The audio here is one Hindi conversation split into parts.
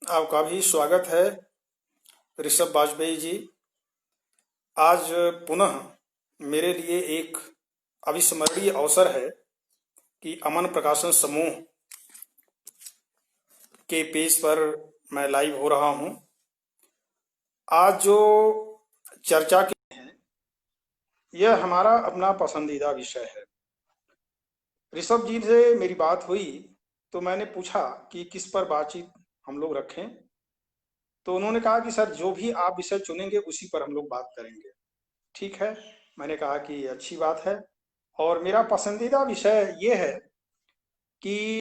आपका भी स्वागत है ऋषभ वाजपेयी जी। आज पुनः मेरे लिए एक अविस्मरणीय अवसर है कि अमन प्रकाशन समूह के पेज पर मैं लाइव हो रहा हूं। आज जो चर्चा की यह हमारा अपना पसंदीदा विषय है। ऋषभ जी से मेरी बात हुई तो मैंने पूछा कि किस पर बातचीत हम लोग रखें, तो उन्होंने कहा कि सर जो भी आप विषय चुनेंगे उसी पर हम लोग बात करेंगे। ठीक है, मैंने कहा कि अच्छी बात है। और मेरा पसंदीदा विषय ये है कि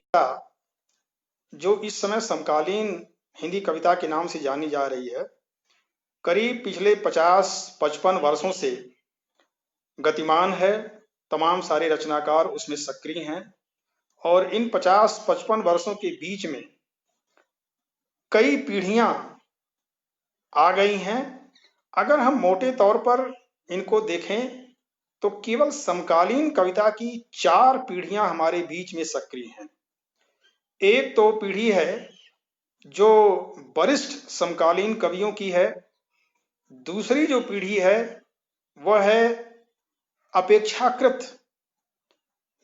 जो इस समय समकालीन हिंदी कविता के नाम से जानी जा रही है, करीब पिछले 50-55 वर्षों से गतिमान है। तमाम सारे रचनाकार उसमें सक्रिय हैं और इन 50-55 वर्षों के बीच में कई पीढ़ियां आ गई हैं। अगर हम मोटे तौर पर इनको देखें तो केवल समकालीन कविता की 4 पीढ़ियां हमारे बीच में सक्रिय हैं। एक तो पीढ़ी है जो वरिष्ठ समकालीन कवियों की है। दूसरी जो पीढ़ी है वह है अपेक्षाकृत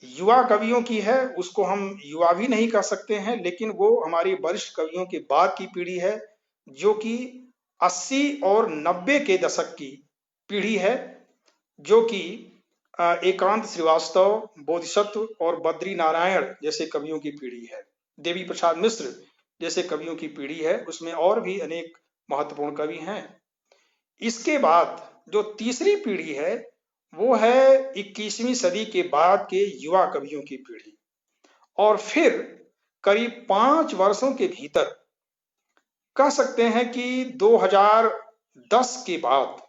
युवा कवियों की है। उसको हम युवा भी नहीं कह सकते हैं, लेकिन वो हमारे वरिष्ठ कवियों के बाद की पीढ़ी है, जो कि 80 और 90 के दशक की पीढ़ी है, जो कि एकांत श्रीवास्तव, बोधिसत्व और बद्री नारायण जैसे कवियों की पीढ़ी है। देवी प्रसाद मिश्र जैसे कवियों की पीढ़ी है। उसमें और भी अनेक महत्वपूर्ण कवि हैं। इसके बाद जो तीसरी पीढ़ी है वो है 21वीं सदी के बाद के युवा कवियों की पीढ़ी। और फिर करीब 5 वर्षों के भीतर कह सकते हैं कि 2010 के बाद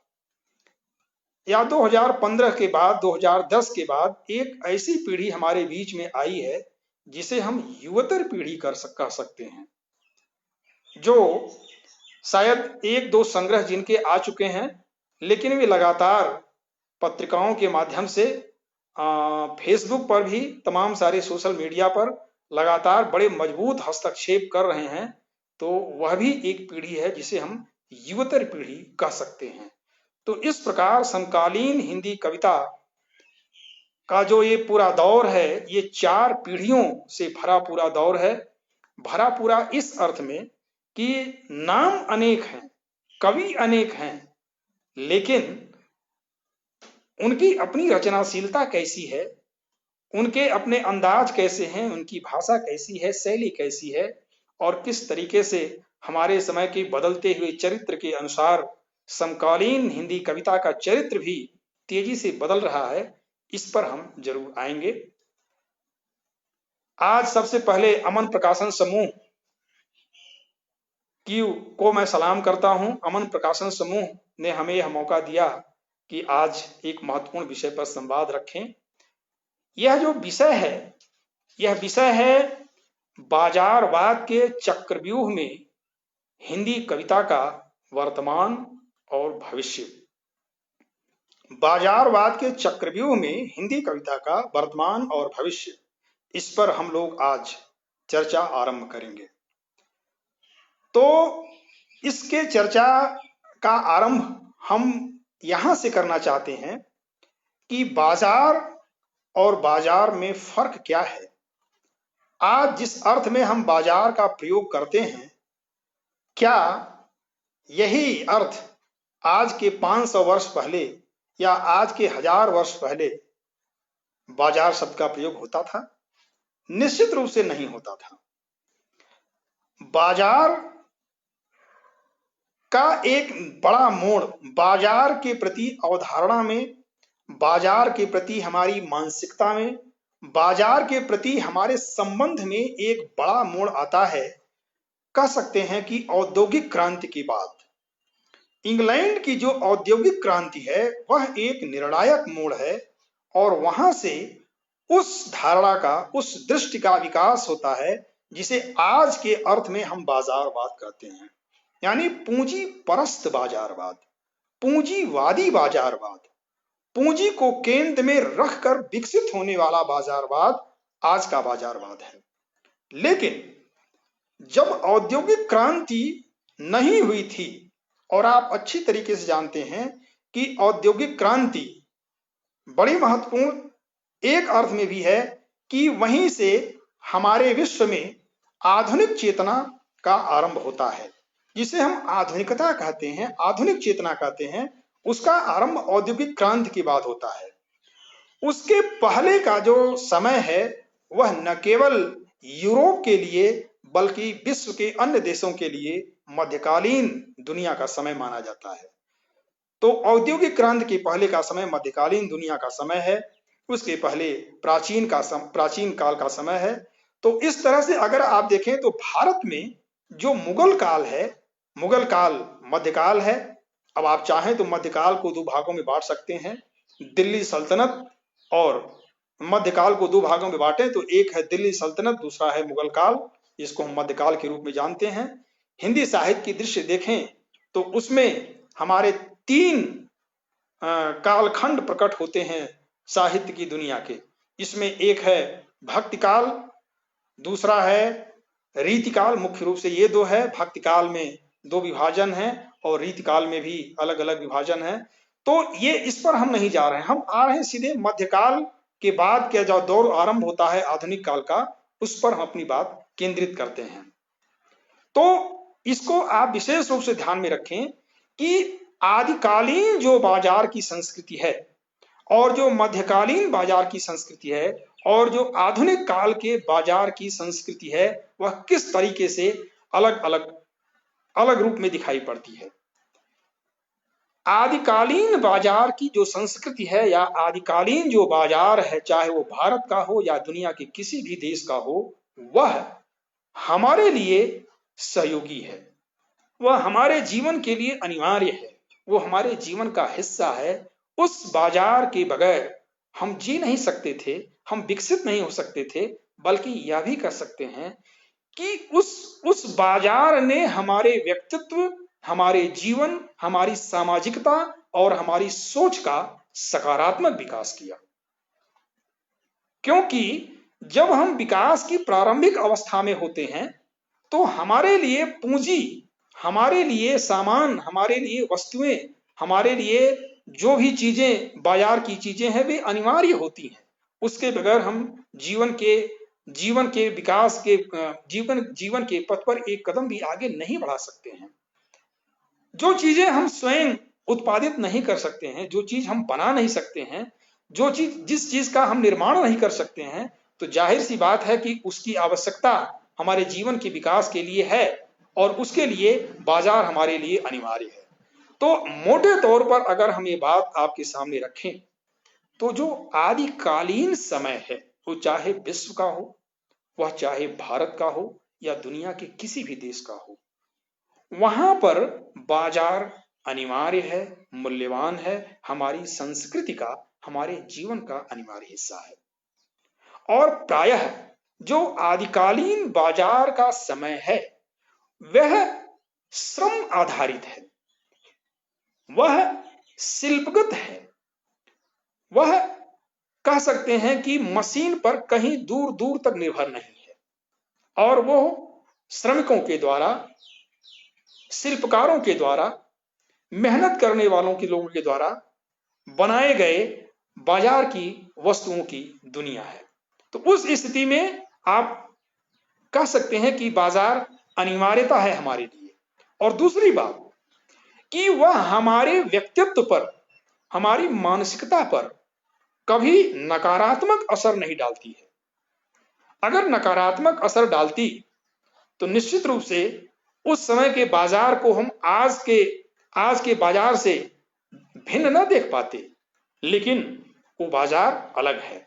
या 2015 के बाद, 2010 के बाद एक ऐसी पीढ़ी हमारे बीच में आई है जिसे हम युवतर पीढ़ी कह सकते हैं, जो शायद 1-2 संग्रह जिनके आ चुके हैं, लेकिन वे लगातार पत्रिकाओं के माध्यम से, फेसबुक पर भी, तमाम सारे सोशल मीडिया पर लगातार बड़े मजबूत हस्तक्षेप कर रहे हैं। तो वह भी एक पीढ़ी है जिसे हम युवतर पीढ़ी कह सकते हैं। तो इस प्रकार समकालीन हिंदी कविता का जो ये पूरा दौर है, ये 4 पीढ़ियों से भरा पूरा दौर है। भरा पूरा इस अर्थ में कि नाम अनेक हैं, कवि अनेक हैं, लेकिन उनकी अपनी रचनाशीलता कैसी है, उनके अपने अंदाज कैसे हैं, उनकी भाषा कैसी है, शैली कैसी है, और किस तरीके से हमारे समय के बदलते हुए चरित्र के अनुसार समकालीन हिंदी कविता का चरित्र भी तेजी से बदल रहा है, इस पर हम जरूर आएंगे। आज सबसे पहले अमन प्रकाशन समूह को मैं सलाम करता हूं। अमन प्रकाशन समूह ने हमें यह मौका दिया कि आज एक महत्वपूर्ण विषय पर संवाद रखें। यह जो विषय है, यह विषय है बाजारवाद के चक्रव्यूह में हिंदी कविता का वर्तमान और भविष्य। बाजारवाद के चक्रव्यूह में हिंदी कविता का वर्तमान और भविष्य, इस पर हम लोग आज चर्चा आरंभ करेंगे। तो इसके चर्चा का आरंभ हम यहां से करना चाहते हैं कि बाजार और बाजार में फर्क क्या है। आज जिस अर्थ में हम बाजार का प्रयोग करते हैं, क्या यही अर्थ आज के 500 वर्ष पहले या आज के 1000 वर्ष पहले बाजार शब्द का प्रयोग होता था? निश्चित रूप से नहीं होता था। बाजार का एक बड़ा मोड़, बाजार के प्रति अवधारणा में, बाजार के प्रति हमारी मानसिकता में, बाजार के प्रति हमारे संबंध में एक बड़ा मोड़ आता है। कह सकते हैं कि औद्योगिक क्रांति के बाद इंग्लैंड की जो औद्योगिक क्रांति है वह एक निर्णायक मोड़ है, और वहां से उस धारणा का, उस दृष्टि का विकास होता है जिसे आज के अर्थ में हम बाजारवाद कहते हैं। यानी पूंजी परस्त बाजारवाद, पूंजीवादी बाजारवाद, पूंजी को केंद्र में रखकर विकसित होने वाला बाजारवाद आज का बाजारवाद है। लेकिन जब औद्योगिक क्रांति नहीं हुई थी, और आप अच्छी तरीके से जानते हैं कि औद्योगिक क्रांति बड़ी महत्वपूर्ण एक अर्थ में भी है कि वहीं से हमारे विश्व में आधुनिक चेतना का आरंभ होता है, जिसे हम आधुनिकता कहते हैं, आधुनिक चेतना कहते हैं। उसका आरंभ औद्योगिक क्रांति के बाद होता है। उसके पहले का जो समय है वह न केवल यूरोप के लिए बल्कि विश्व के अन्य देशों के लिए मध्यकालीन दुनिया का समय माना जाता है। तो औद्योगिक क्रांति के पहले का समय मध्यकालीन दुनिया का समय है, उसके पहले प्राचीन काल का समय है। तो इस तरह से अगर आप देखें तो भारत में जो मुगल काल है, मुगल काल मध्यकाल है। अब आप चाहें तो मध्यकाल को दो भागों में बांट सकते हैं, दिल्ली सल्तनत और मध्यकाल को दो भागों में बांटे तो एक है दिल्ली सल्तनत, दूसरा है मुगल काल, जिसको हम मध्यकाल के रूप में जानते हैं। हिंदी साहित्य की दृश्य देखें तो उसमें हमारे तीन कालखंड प्रकट होते हैं साहित्य की दुनिया के। इसमें एक है भक्ति काल, दूसरा है रीति काल। मुख्य रूप से ये दो है, भक्ति काल में दो विभाजन है और रीति काल में भी अलग अलग विभाजन है। तो ये इस पर हम नहीं जा रहे हैं, हम आ रहे हैं सीधे मध्यकाल के बाद क्या जो दौर आरंभ होता है आधुनिक काल का, उस पर हम अपनी बात केंद्रित करते हैं। तो इसको आप विशेष रूप से ध्यान में रखें कि आदिकालीन जो बाजार की संस्कृति है और जो मध्यकालीन बाजार की संस्कृति है और जो आधुनिक काल के बाजार की संस्कृति है, वह किस तरीके से अलग रूप में दिखाई पड़ती है। आदिकालीन बाजार की जो संस्कृति है या आदिकालीन जो बाजार है, चाहे वो भारत का हो या दुनिया के किसी भी देश का हो, वह हमारे लिए सहयोगी है, वह हमारे जीवन के लिए अनिवार्य है, वो हमारे जीवन का हिस्सा है। उस बाजार के बगैर हम जी नहीं सकते थे, हम विकसित नहीं हो सकते थे, बल्कि यह भी कर सकते हैं कि उस बाजार ने हमारे व्यक्तित्व, हमारे जीवन, हमारी सामाजिकता और हमारी सोच का सकारात्मक विकास किया। क्योंकि जब हम विकास की प्रारंभिक अवस्था में होते हैं तो हमारे लिए पूंजी, हमारे लिए सामान, हमारे लिए वस्तुएं, हमारे लिए जो भी चीजें बाजार की चीजें हैं वे अनिवार्य होती हैं। उसके बगैर हम जीवन के विकास के जीवन के पथ पर एक कदम भी आगे नहीं बढ़ा सकते हैं। जो चीजें हम स्वयं उत्पादित नहीं कर सकते हैं, जो चीज हम बना नहीं सकते हैं, जिस चीज का हम निर्माण नहीं कर सकते हैं, तो जाहिर सी बात है कि उसकी आवश्यकता हमारे जीवन के विकास के लिए है और उसके लिए बाजार हमारे लिए अनिवार्य है। तो मोटे तौर पर अगर हम ये बात आपके सामने रखें तो जो आदिकालीन समय है, वो चाहे विश्व का हो, वह चाहे भारत का हो या दुनिया के किसी भी देश का हो, वहां पर बाजार अनिवार्य है, मूल्यवान है, हमारी संस्कृति का, हमारे जीवन का अनिवार्य हिस्सा है। और प्रायः जो आदिकालीन बाजार का समय है वह श्रम आधारित है, वह शिल्पगत है, वह कह सकते हैं कि मशीन पर कहीं दूर दूर तक निर्भर नहीं है, और वो श्रमिकों के द्वारा, शिल्पकारों के द्वारा, मेहनत करने वालों के लोगों के द्वारा बनाए गए बाजार की वस्तुओं की दुनिया है। तो उस स्थिति में आप कह सकते हैं कि बाजार अनिवार्यता है हमारे लिए। और दूसरी बात कि वह हमारे व्यक्तित्व पर, हमारी मानसिकता पर कभी नकारात्मक असर नहीं डालती है। अगर नकारात्मक असर डालती तो निश्चित रूप से उस समय के बाजार को हम आज के बाजार से भिन्न न देख पाते, लेकिन वो बाजार अलग है।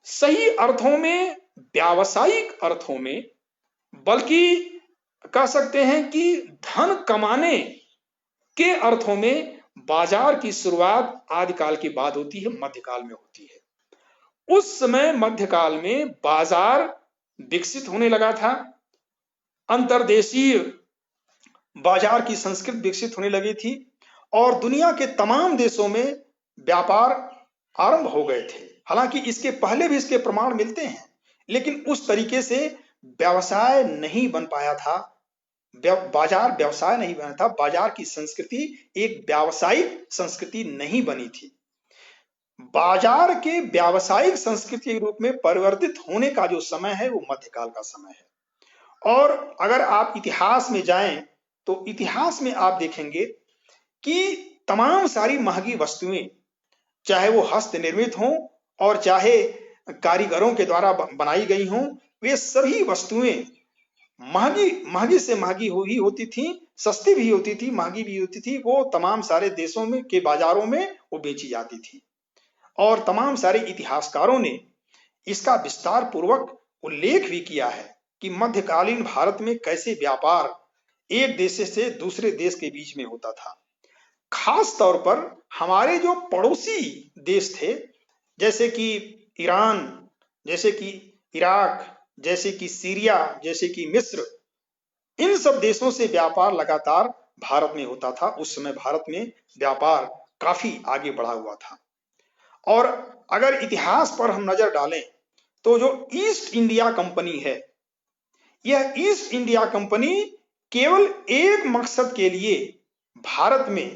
सही अर्थों में, व्यावसायिक अर्थों में, बल्कि कह सकते हैं कि धन कमाने के अर्थों में बाजार की शुरुआत आदिकाल के बाद होती है, मध्यकाल में होती है। उस समय मध्यकाल में बाजार विकसित होने लगा था, अंतर्देशीय बाजार की संस्कृति विकसित होने लगी थी और दुनिया के तमाम देशों में व्यापार आरंभ हो गए थे। हालांकि इसके पहले भी इसके प्रमाण मिलते हैं, लेकिन उस तरीके से व्यवसाय नहीं बन पाया था, बाजार व्यवसाय नहीं बना था, बाजार की संस्कृति एक व्यावसायिक संस्कृति नहीं बनी थी। बाजार के व्यावसायिक संस्कृति के रूप में परिवर्तित होने का जो समय है वो मध्यकाल का समय है। और अगर आप इतिहास में जाएं तो इतिहास में आप देखेंगे कि तमाम सारी महंगी वस्तुएं, चाहे वो हस्त निर्मित हों और चाहे कारीगरों के द्वारा बनाई गई हों, वे सभी वस्तुएं महंगी महंगी से महंगी हुई होती थी, सस्ती भी होती थी, महंगी भी होती थी। वो तमाम सारे देशों में के बाजारों में वो बेची जाती थी। और तमाम सारे इतिहासकारों ने इसका विस्तार पूर्वक उल्लेख भी किया है कि मध्यकालीन भारत में कैसे व्यापार एक देश से दूसरे देश के बीच में होता था। खास तौर पर हमारे जो पड़ोसी देश थे, जैसे कि ईरान, जैसे कि इराक, जैसे कि सीरिया, जैसे कि मिस्र, इन सब देशों से व्यापार लगातार भारत में होता था। उस समय भारत में व्यापार काफी आगे बढ़ा हुआ था। और अगर इतिहास पर हम नजर डालें तो जो ईस्ट इंडिया कंपनी है, यह ईस्ट इंडिया कंपनी केवल एक मकसद के लिए भारत में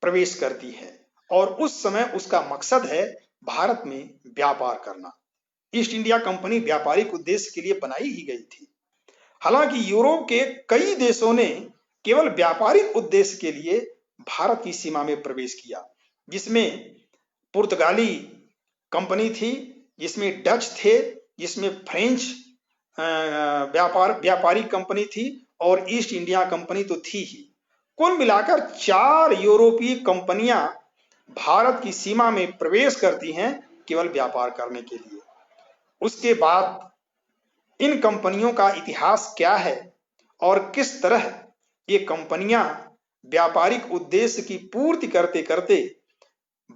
प्रवेश करती है और उस समय उसका मकसद है भारत में व्यापार करना। ईस्ट इंडिया कंपनी व्यापारिक उद्देश्य के लिए बनाई ही गई थी। हालांकि यूरोप के कई देशों ने केवल व्यापारिक उद्देश्य के लिए भारत की सीमा में प्रवेश किया, जिसमें पुर्तगाली कंपनी थी, जिसमें डच थे, जिसमें फ्रेंच व्यापारिक कंपनी थी और ईस्ट इंडिया कंपनी तो थी ही। कुल मिलाकर 4 यूरोपीय कंपनियां भारत की सीमा में प्रवेश करती हैं केवल व्यापार करने के लिए। उसके बाद इन कंपनियों का इतिहास क्या है और किस तरह ये कंपनियां व्यापारिक उद्देश्य की पूर्ति करते करते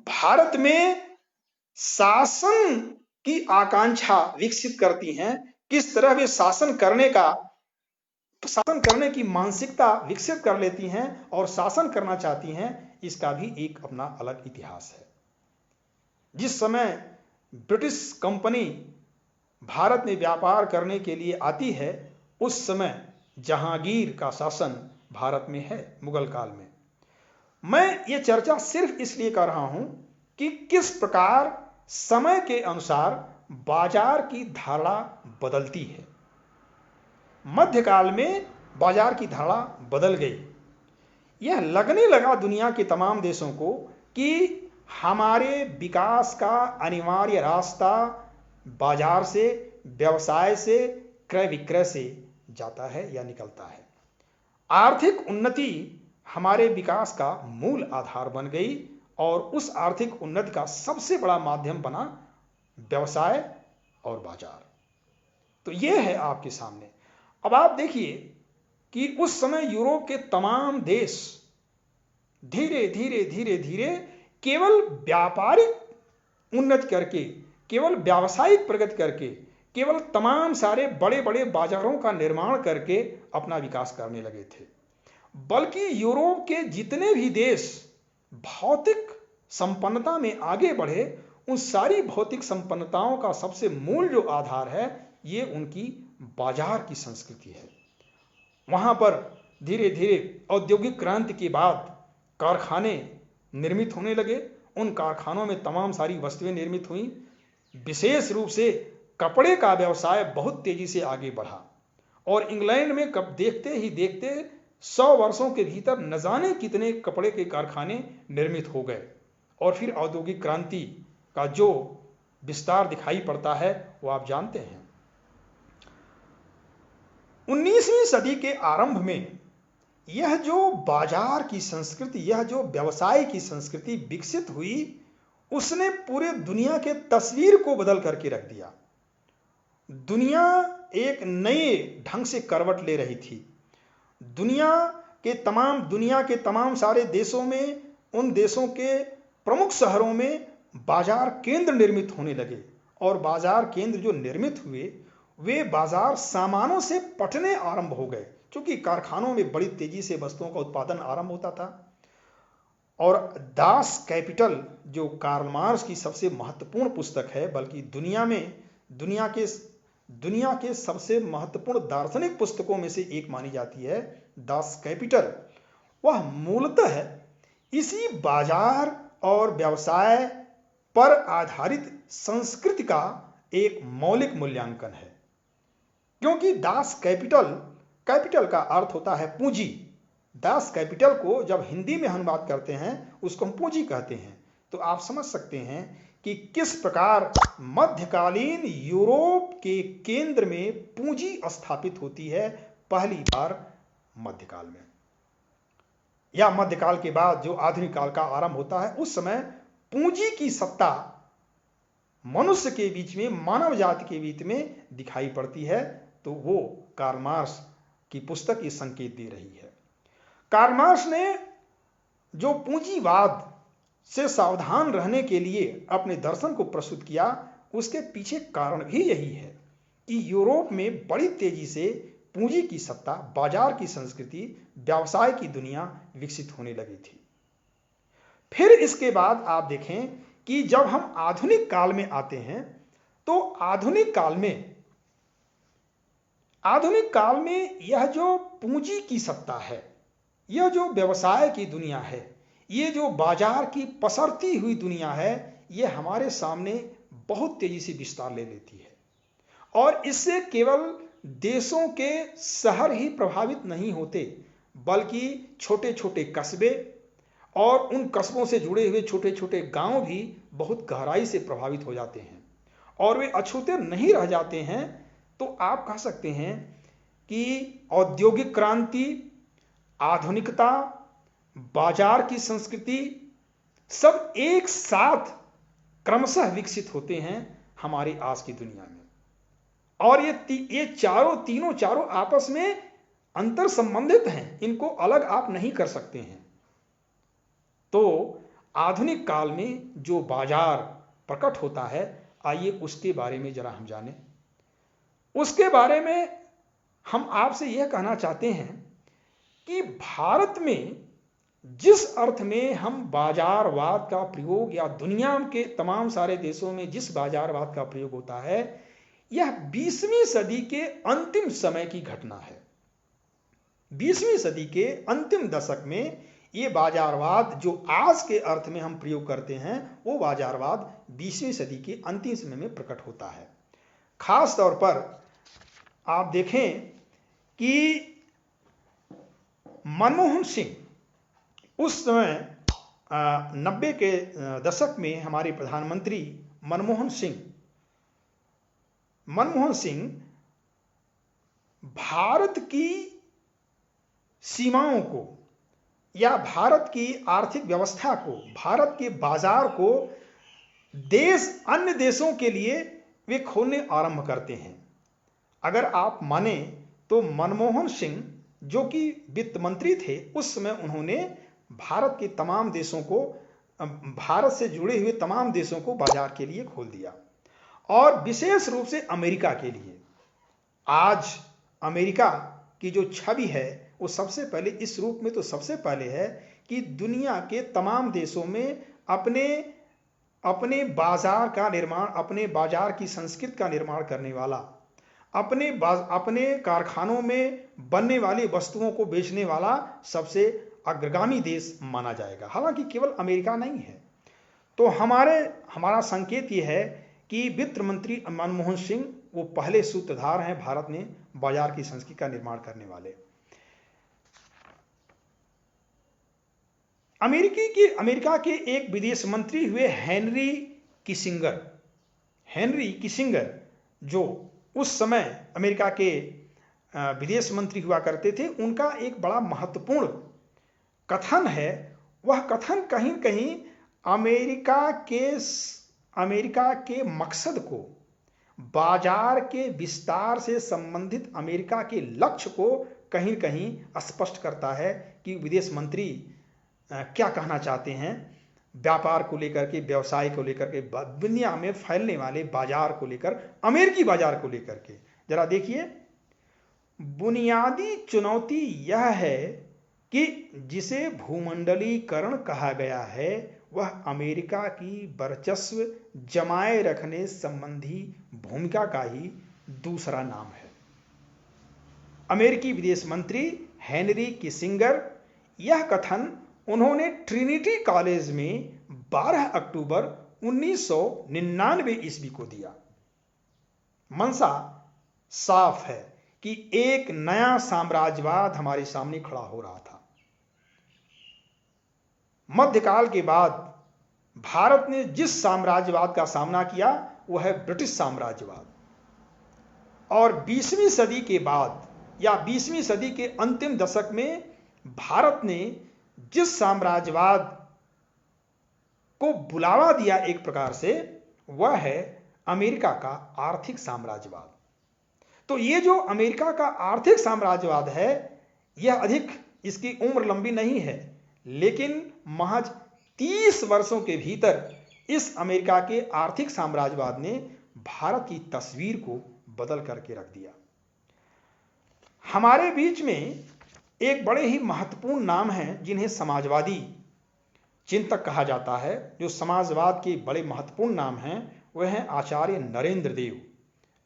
भारत में शासन की आकांक्षा विकसित करती हैं, किस तरह वे शासन करने की मानसिकता विकसित कर लेती हैं और शासन करना चाहती हैं, इसका भी एक अपना अलग इतिहास है। जिस समय ब्रिटिश कंपनी भारत में व्यापार करने के लिए आती है, उस समय जहांगीर का शासन भारत में है, मुगल काल में। मैं ये चर्चा सिर्फ इसलिए कर रहा हूं कि किस प्रकार समय के अनुसार बाजार की धारणा बदलती है। मध्यकाल में बाजार की धारणा बदल गई। यह लगने लगा दुनिया के तमाम देशों को कि हमारे विकास का अनिवार्य रास्ता बाजार से, व्यवसाय से, क्रय विक्रय से जाता है या निकलता है। आर्थिक उन्नति हमारे विकास का मूल आधार बन गई और उस आर्थिक उन्नति का सबसे बड़ा माध्यम बना व्यवसाय और बाजार। तो यह है आपके सामने। अब आप देखिए कि उस समय यूरोप के तमाम देश धीरे धीरे धीरे धीरे केवल व्यापारिक उन्नति करके, केवल व्यावसायिक प्रगति करके, केवल तमाम सारे बड़े बड़े बाजारों का निर्माण करके अपना विकास करने लगे थे। बल्कि यूरोप के जितने भी देश भौतिक संपन्नता में आगे बढ़े, उन सारी भौतिक संपन्नताओं का सबसे मूल जो आधार है, ये उनकी बाजार की संस्कृति है। वहां पर धीरे धीरे औद्योगिक क्रांति के बाद कारखाने निर्मित होने लगे। उन कारखानों में तमाम सारी वस्तुएं निर्मित हुई। विशेष रूप से कपड़े का व्यवसाय बहुत तेजी से आगे बढ़ा और इंग्लैंड में कब देखते ही देखते 100 वर्षों के भीतर न जाने कितने कपड़े के कारखाने निर्मित हो गए। और फिर औद्योगिक क्रांति का जो विस्तार दिखाई पड़ता है वो आप जानते हैं। 19वीं सदी के आरंभ में यह जो बाजार की संस्कृति, यह जो व्यवसाय की संस्कृति विकसित हुई, उसने पूरे दुनिया के तस्वीर को बदल करके रख दिया। दुनिया एक नए ढंग से करवट ले रही थी। दुनिया के तमाम सारे देशों में, उन देशों के प्रमुख शहरों में बाजार केंद्र निर्मित होने लगे और बाजार केंद्र जो निर्मित हुए वे बाजार सामानों से पटने आरंभ हो गए, क्योंकि कारखानों में बड़ी तेजी से वस्तुओं का उत्पादन आरंभ होता था। और दास कैपिटल जो कार्ल मार्क्स की सबसे महत्वपूर्ण पुस्तक है, बल्कि दुनिया के दुनिया के सबसे महत्वपूर्ण दार्शनिक पुस्तकों में से एक मानी जाती है, दास कैपिटल, वह मूलतः इसी बाजार और व्यवसाय पर आधारित संस्कृति का एक मौलिक मूल्यांकन है। क्योंकि दास कैपिटल, कैपिटल का अर्थ होता है पूंजी। दास कैपिटल को जब हिंदी में अनुवाद करते हैं उसको हम पूंजी कहते हैं। तो आप समझ सकते हैं कि किस प्रकार मध्यकालीन यूरोप के केंद्र में पूंजी स्थापित होती है पहली बार मध्यकाल में, या मध्यकाल के बाद जो आधुनिक काल का आरंभ होता है, उस समय पूंजी की सत्ता मनुष्य के बीच में, मानव जाति के बीच में दिखाई पड़ती है। तो वो कार्ल मार्क्स की पुस्तक ये संकेत दे रही है। कार्ल मार्क्स ने जो पूंजीवाद से सावधान रहने के लिए अपने दर्शन को प्रस्तुत किया, उसके पीछे कारण भी यही है कि यूरोप में बड़ी तेजी से पूंजी की सत्ता, बाजार की संस्कृति, व्यवसाय की दुनिया विकसित होने लगी थी। फिर इसके बाद आप देखें कि जब हम आधुनिक काल में आते हैं तो आधुनिक काल में यह जो पूंजी की सत्ता है, यह जो व्यवसाय की दुनिया है, ये जो बाजार की पसरती हुई दुनिया है, ये हमारे सामने बहुत तेजी से विस्तार ले लेती है। और इससे केवल देशों के शहर ही प्रभावित नहीं होते, बल्कि छोटे छोटे कस्बे और उन कस्बों से जुड़े हुए छोटे छोटे गांव भी बहुत गहराई से प्रभावित हो जाते हैं और वे अछूते नहीं रह जाते हैं। तो आप कह सकते हैं कि औद्योगिक क्रांति, आधुनिकता, बाजार की संस्कृति सब एक साथ क्रमशः विकसित होते हैं हमारी आज की दुनिया में। और ये चारों आपस में अंतर संबंधित हैं, इनको अलग आप नहीं कर सकते हैं। तो आधुनिक काल में जो बाजार प्रकट होता है, आइए उसके बारे में जरा हम जानें। उसके बारे में हम आपसे यह कहना चाहते हैं कि भारत में जिस अर्थ में हम बाजारवाद का प्रयोग, या दुनिया के तमाम सारे देशों में जिस बाजारवाद का प्रयोग होता है, यह 20वीं सदी के अंतिम समय की घटना है। 20वीं सदी के अंतिम दशक में ये बाजारवाद जो आज के अर्थ में हम प्रयोग करते हैं, वो बाजारवाद 20वीं सदी के अंतिम समय में प्रकट होता है। खास तौर पर आप देखें कि मनमोहन सिंह उस समय 90 के दशक में हमारे प्रधानमंत्री मनमोहन सिंह भारत की सीमाओं को, या भारत की आर्थिक व्यवस्था को, भारत के बाजार को अन्य देशों के लिए वे खोलने आरंभ करते हैं। अगर आप माने तो मनमोहन सिंह जो कि वित्त मंत्री थे, उस समय उन्होंने भारत के तमाम देशों को, भारत से जुड़े हुए तमाम देशों को बाजार के लिए खोल दिया, और विशेष रूप से अमेरिका के लिए। आज अमेरिका की जो छवि है वो सबसे पहले इस रूप में तो सबसे पहले है कि दुनिया के तमाम देशों में अपने बाजार का निर्माण, अपने बाजार की संस्कृति का निर्माण करने वाला, अपने कारखानों में बनने वाली वस्तुओं को बेचने वाला सबसे अग्रगामी देश माना जाएगा। हालांकि केवल अमेरिका नहीं है। तो हमारा संकेत ये है कि वित्त मंत्री मनमोहन सिंह वो पहले सूत्रधार हैं भारत में बाजार की संस्कृति का निर्माण करने वाले। अमेरिका के एक विदेश मंत्री हुए हेनरी किसिंगर, जो उस समय अमेरिका के विदेश मंत्री हुआ करते थे। उनका एक बड़ा महत्वपूर्ण कथन है। वह कथन कहीं कहीं अमेरिका के मकसद को, बाजार के विस्तार से संबंधित अमेरिका के लक्ष्य को कहीं कहीं स्पष्ट करता है कि विदेश मंत्री क्या कहना चाहते हैं व्यापार को लेकर के, व्यवसाय को लेकर के, दुनिया में फैलने वाले बाजार को लेकर, अमेरिकी बाजार को लेकर के। जरा देखिए, बुनियादी चुनौती यह है कि जिसे भूमंडलीकरण कहा गया है, वह अमेरिका की वर्चस्व जमाए रखने संबंधी भूमिका का ही दूसरा नाम है। अमेरिकी विदेश मंत्री हेनरी किसिंगर, यह कथन उन्होंने ट्रिनिटी कॉलेज में 12 अक्टूबर 1999 ईस्वी को दिया। मंशा साफ है कि एक नया साम्राज्यवाद हमारे सामने खड़ा हो रहा था। मध्यकाल के बाद भारत ने जिस साम्राज्यवाद का सामना किया वह है ब्रिटिश साम्राज्यवाद, और 20वीं सदी के बाद या 20वीं सदी के अंतिम दशक में भारत ने जिस साम्राज्यवाद को बुलावा दिया एक प्रकार से, वह है अमेरिका का आर्थिक साम्राज्यवाद। तो ये जो अमेरिका का आर्थिक साम्राज्यवाद है, यह अधिक इसकी उम्र लंबी नहीं है, लेकिन महज 30 वर्षों के भीतर इस अमेरिका के आर्थिक साम्राज्यवाद ने भारत की तस्वीर को बदल करके रख दिया। हमारे बीच में एक बड़े ही महत्वपूर्ण नाम हैं जिन्हें समाजवादी चिंतक कहा जाता है। जो समाजवाद के बड़े महत्वपूर्ण नाम हैं वह हैं आचार्य नरेंद्र देव।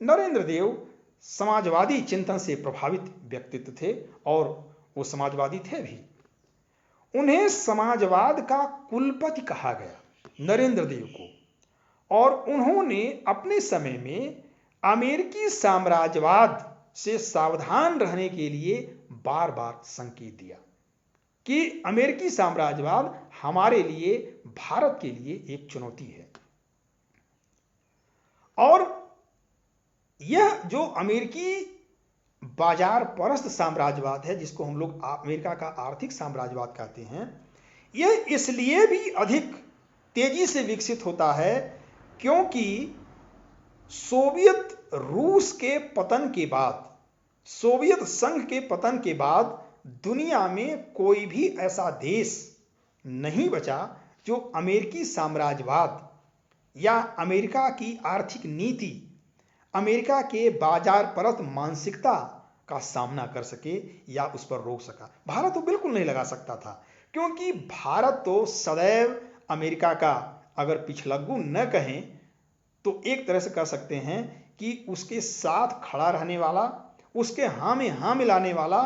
नरेंद्र देव समाजवादी चिंतन से प्रभावित व्यक्तित्व थे और वो समाजवादी थे भी। उन्हें समाजवाद का कुलपति कहा गया, नरेंद्र देव को, और उन्होंने अपने समय में अमेरिकी साम्राज्यवाद से सावधान रहने के लिए बार बार संकेत दिया कि अमेरिकी साम्राज्यवाद हमारे लिए, भारत के लिए एक चुनौती है। और यह जो अमेरिकी बाजार परस्त साम्राज्यवाद है, जिसको हम लोग अमेरिका का आर्थिक साम्राज्यवाद कहते हैं, यह इसलिए भी अधिक तेजी से विकसित होता है क्योंकि सोवियत रूस के पतन के बाद, सोवियत संघ के पतन के बाद दुनिया में कोई भी ऐसा देश नहीं बचा जो अमेरिकी साम्राज्यवाद या अमेरिका की आर्थिक नीति, अमेरिका के बाजार परस्त मानसिकता का सामना कर सके या उस पर रोक सका। भारत तो बिल्कुल नहीं लगा सकता था, क्योंकि भारत तो सदैव अमेरिका का, अगर पिछलग्गू न कहें तो एक तरह से कह सकते हैं कि उसके साथ खड़ा रहने वाला, उसके हाँ में हाँ मिलाने वाला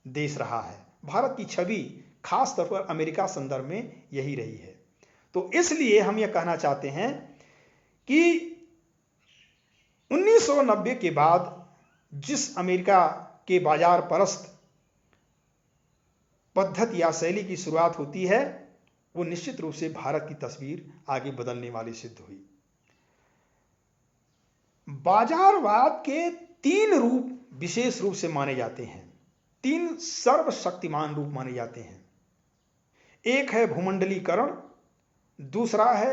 देश रहा है। भारत की छवि खास तौर पर अमेरिका संदर्भ में यही रही है। तो इसलिए हम यह कहना चाहते हैं कि 1990 के बाद जिस अमेरिका के बाजार परस्त पद्धति या शैली की शुरुआत होती है, वो निश्चित रूप से भारत की तस्वीर आगे बदलने वाली सिद्ध हुई। बाजारवाद के 3 रूप विशेष रूप से माने जाते हैं, 3 सर्वशक्तिमान रूप माने जाते हैं। एक है भूमंडलीकरण, दूसरा है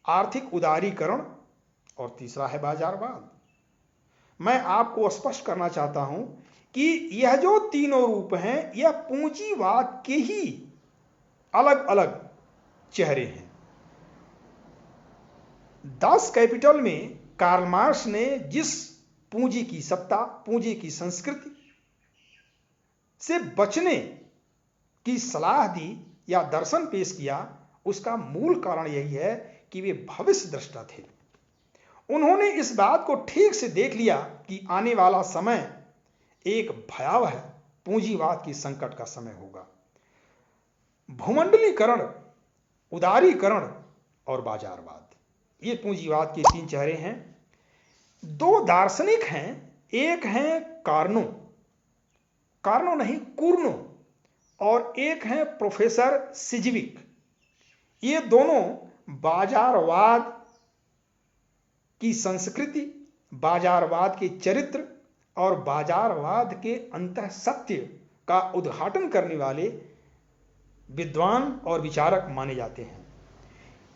आर्थिक उदारीकरण और तीसरा है बाजारवाद। मैं आपको स्पष्ट करना चाहता हूं कि यह जो तीनों रूप हैं, यह पूंजीवाद के ही अलग अलग चेहरे हैं। दास कैपिटल में कार्ल मार्क्स ने जिस पूंजी की सत्ता, पूंजी की संस्कृति से बचने की सलाह दी या दर्शन पेश किया, उसका मूल कारण यही है कि वे भविष्य दृष्टा थे। उन्होंने इस बात को ठीक से देख लिया कि आने वाला समय एक भयावह पूंजीवाद की संकट का समय होगा। भूमंडलीकरण, उदारीकरण और बाजारवाद, ये पूंजीवाद के 3 चेहरे हैं। 2 दार्शनिक हैं, एक हैं कार्नो, कार्नो नहीं कूर्नो, और एक हैं प्रोफेसर सिजविक। ये दोनों बाजारवाद की संस्कृति, बाजारवाद के चरित्र और बाजारवाद के अंतःसत्य का उद्घाटन करने वाले विद्वान और विचारक माने जाते हैं।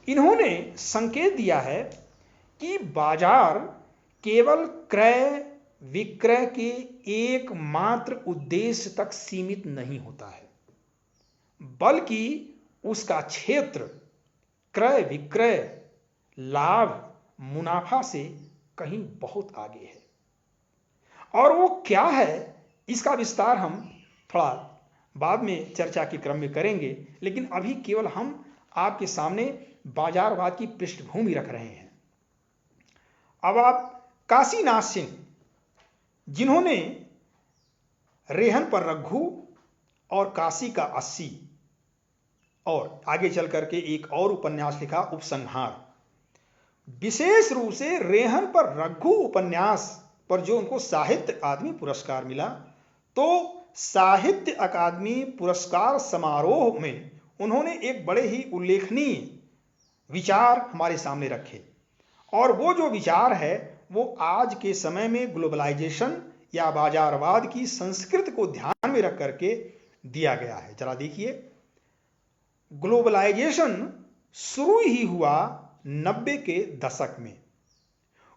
इन्होंने संकेत दिया है कि बाजार केवल क्रय विक्रय के एकमात्र उद्देश्य तक सीमित नहीं होता है, बल्कि उसका क्षेत्र क्रय विक्रय, लाभ, मुनाफा से कहीं बहुत आगे है। और वो क्या है, इसका विस्तार हम थोड़ा बाद में चर्चा के क्रम में करेंगे, लेकिन अभी केवल हम आपके सामने बाजारवाद की पृष्ठभूमि रख रहे हैं। अब आप काशीनाथ सिंह जिन्होंने रेहन पर रघु और काशी का 80 और आगे चल करके एक और उपन्यास लिखा उपसंहार। विशेष रूप से रेहन पर रघु उपन्यास पर जो उनको साहित्य अकादमी पुरस्कार मिला, तो साहित्य अकादमी पुरस्कार समारोह में उन्होंने एक बड़े ही उल्लेखनीय विचार हमारे सामने रखे, और वो जो विचार है वो आज के समय में ग्लोबलाइजेशन या बाजारवाद की संस्कृति को ध्यान में रख करके दिया गया है। जरा देखिए, ग्लोबलाइजेशन शुरू ही हुआ 90 के दशक में।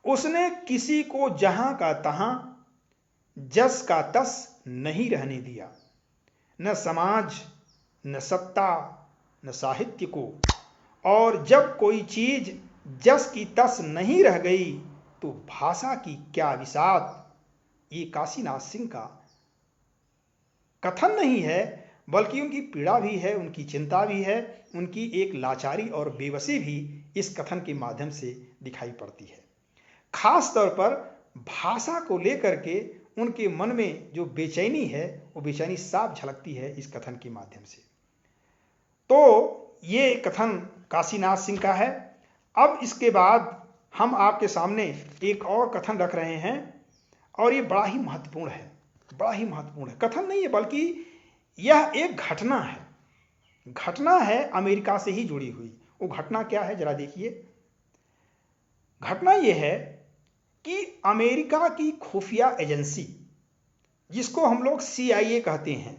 उसने किसी को जहां का तहां, जस का तस नहीं रहने दिया, न समाज, न सत्ता, न साहित्य को। और जब कोई चीज जस की तस नहीं रह गई तो भाषा की क्या विषाद। ये काशीनाथ सिंह का कथन नहीं है, बल्कि उनकी पीड़ा भी है, उनकी चिंता भी है, उनकी एक लाचारी और बेबसी भी इस कथन के माध्यम से दिखाई पड़ती है। खास तौर पर भाषा को लेकर के उनके मन में जो बेचैनी है, वो बेचैनी साफ झलकती है इस कथन के माध्यम से। तो ये कथन काशीनाथ सिंह का है। अब इसके बाद हम आपके सामने एक और कथन रख रहे हैं, और ये बड़ा ही महत्वपूर्ण है, बड़ा ही महत्वपूर्ण है। कथन नहीं है बल्कि यह एक घटना है, घटना है अमेरिका से ही जुड़ी हुई। वो घटना क्या है जरा देखिए। घटना यह है कि अमेरिका की खुफिया एजेंसी, जिसको हम लोग CIA कहते हैं,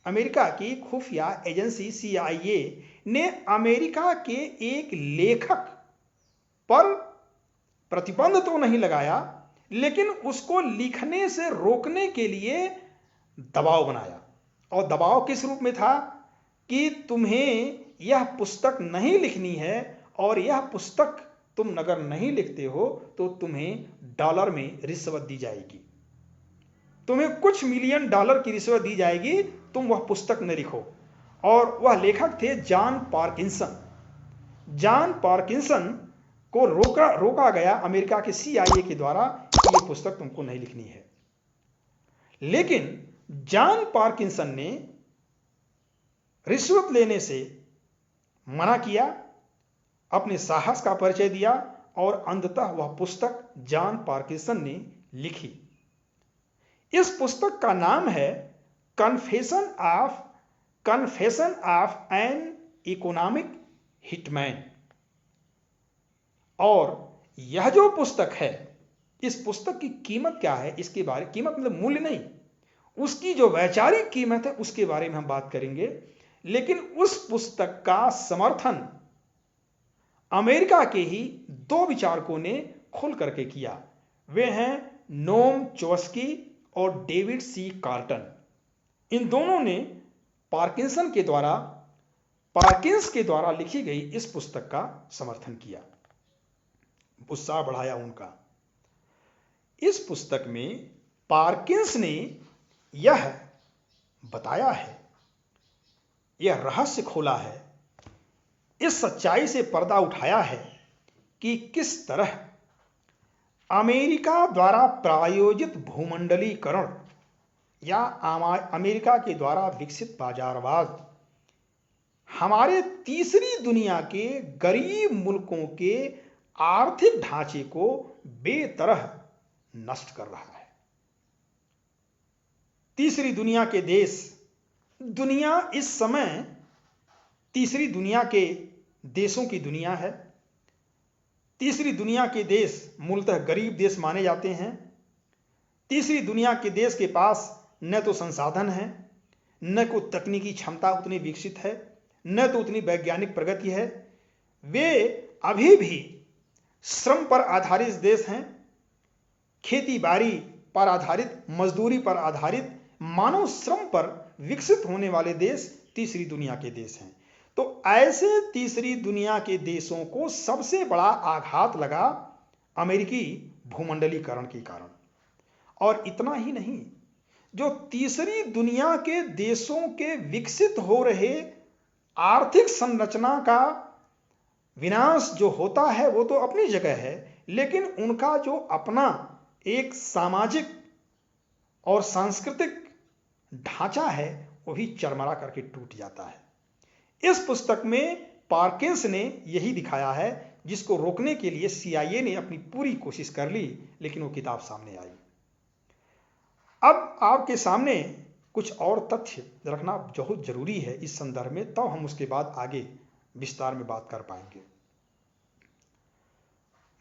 अमेरिका की खुफिया एजेंसी CIA ने अमेरिका के एक लेखक पर प्रतिबंध तो नहीं लगाया, लेकिन उसको लिखने से रोकने के लिए दबाव बनाया। और दबाव किस रूप में था कि तुम्हें यह पुस्तक नहीं लिखनी है, और यह पुस्तक तुम अगर नहीं लिखते हो तो तुम्हें डॉलर में रिश्वत दी जाएगी, तुम्हें कुछ मिलियन डॉलर की रिश्वत दी जाएगी, तुम वह पुस्तक न लिखो। और वह लेखक थे जॉन पार्किंसन। जॉन पार्किंसन को रोका गया अमेरिका के CIA के द्वारा कि यह पुस्तक तुमको नहीं लिखनी है। लेकिन जॉन पार्किंसन ने रिश्वत लेने से मना किया, अपने साहस का परिचय दिया, और अंततः वह पुस्तक जॉन पार्किंसन ने लिखी। इस पुस्तक का नाम है confession of an economic hitman. और यह जो पुस्तक है, इस पुस्तक की कीमत क्या है, इसके बारे, कीमत मतलब मूल्य नहीं, उसकी जो वैचारिक कीमत है उसके बारे में हम बात करेंगे। लेकिन उस पुस्तक का समर्थन अमेरिका के ही 2 विचारकों ने खुल करके किया। वे हैं नोम चॉम्स्की और डेविड C. कार्टन। इन दोनों ने पार्किंस के द्वारा लिखी गई इस पुस्तक का समर्थन किया, उत्साह बढ़ाया उनका। इस पुस्तक में पार्किंस ने यह बताया है, यह रहस्य खोला है, इस सच्चाई से पर्दा उठाया है कि किस तरह अमेरिका द्वारा प्रायोजित भूमंडलीकरण या अमेरिका के द्वारा विकसित बाजारवाद हमारे तीसरी दुनिया के गरीब मुल्कों के आर्थिक ढांचे को बेतरह नष्ट कर रहा है। तीसरी दुनिया के देश, दुनिया इस समय तीसरी दुनिया के देशों की दुनिया है। तीसरी दुनिया के देश मूलतः गरीब देश माने जाते हैं। तीसरी दुनिया के देश के पास न तो संसाधन है, न को तकनीकी क्षमता उतनी विकसित है, न तो उतनी वैज्ञानिक प्रगति है। वे अभी भी श्रम पर आधारित देश हैं, खेती बाड़ी पर आधारित, मजदूरी पर आधारित, मानव श्रम पर विकसित होने वाले देश तीसरी दुनिया के देश हैं। तो ऐसे तीसरी दुनिया के देशों को सबसे बड़ा आघात लगा अमेरिकी भूमंडलीकरण के कारण। और इतना ही नहीं, जो तीसरी दुनिया के देशों के विकसित हो रहे आर्थिक संरचना का विनाश जो होता है वो तो अपनी जगह है, लेकिन उनका जो अपना एक सामाजिक और सांस्कृतिक ढांचा है वो भी चरमरा करके टूट जाता है। इस पुस्तक में पार्किंस ने यही दिखाया है, जिसको रोकने के लिए CIA ने अपनी पूरी कोशिश कर ली, लेकिन वो किताब सामने आई। अब आपके सामने कुछ और तथ्य रखना बहुत जरूरी है इस संदर्भ में, तब हम उसके बाद आगे विस्तार में बात कर पाएंगे।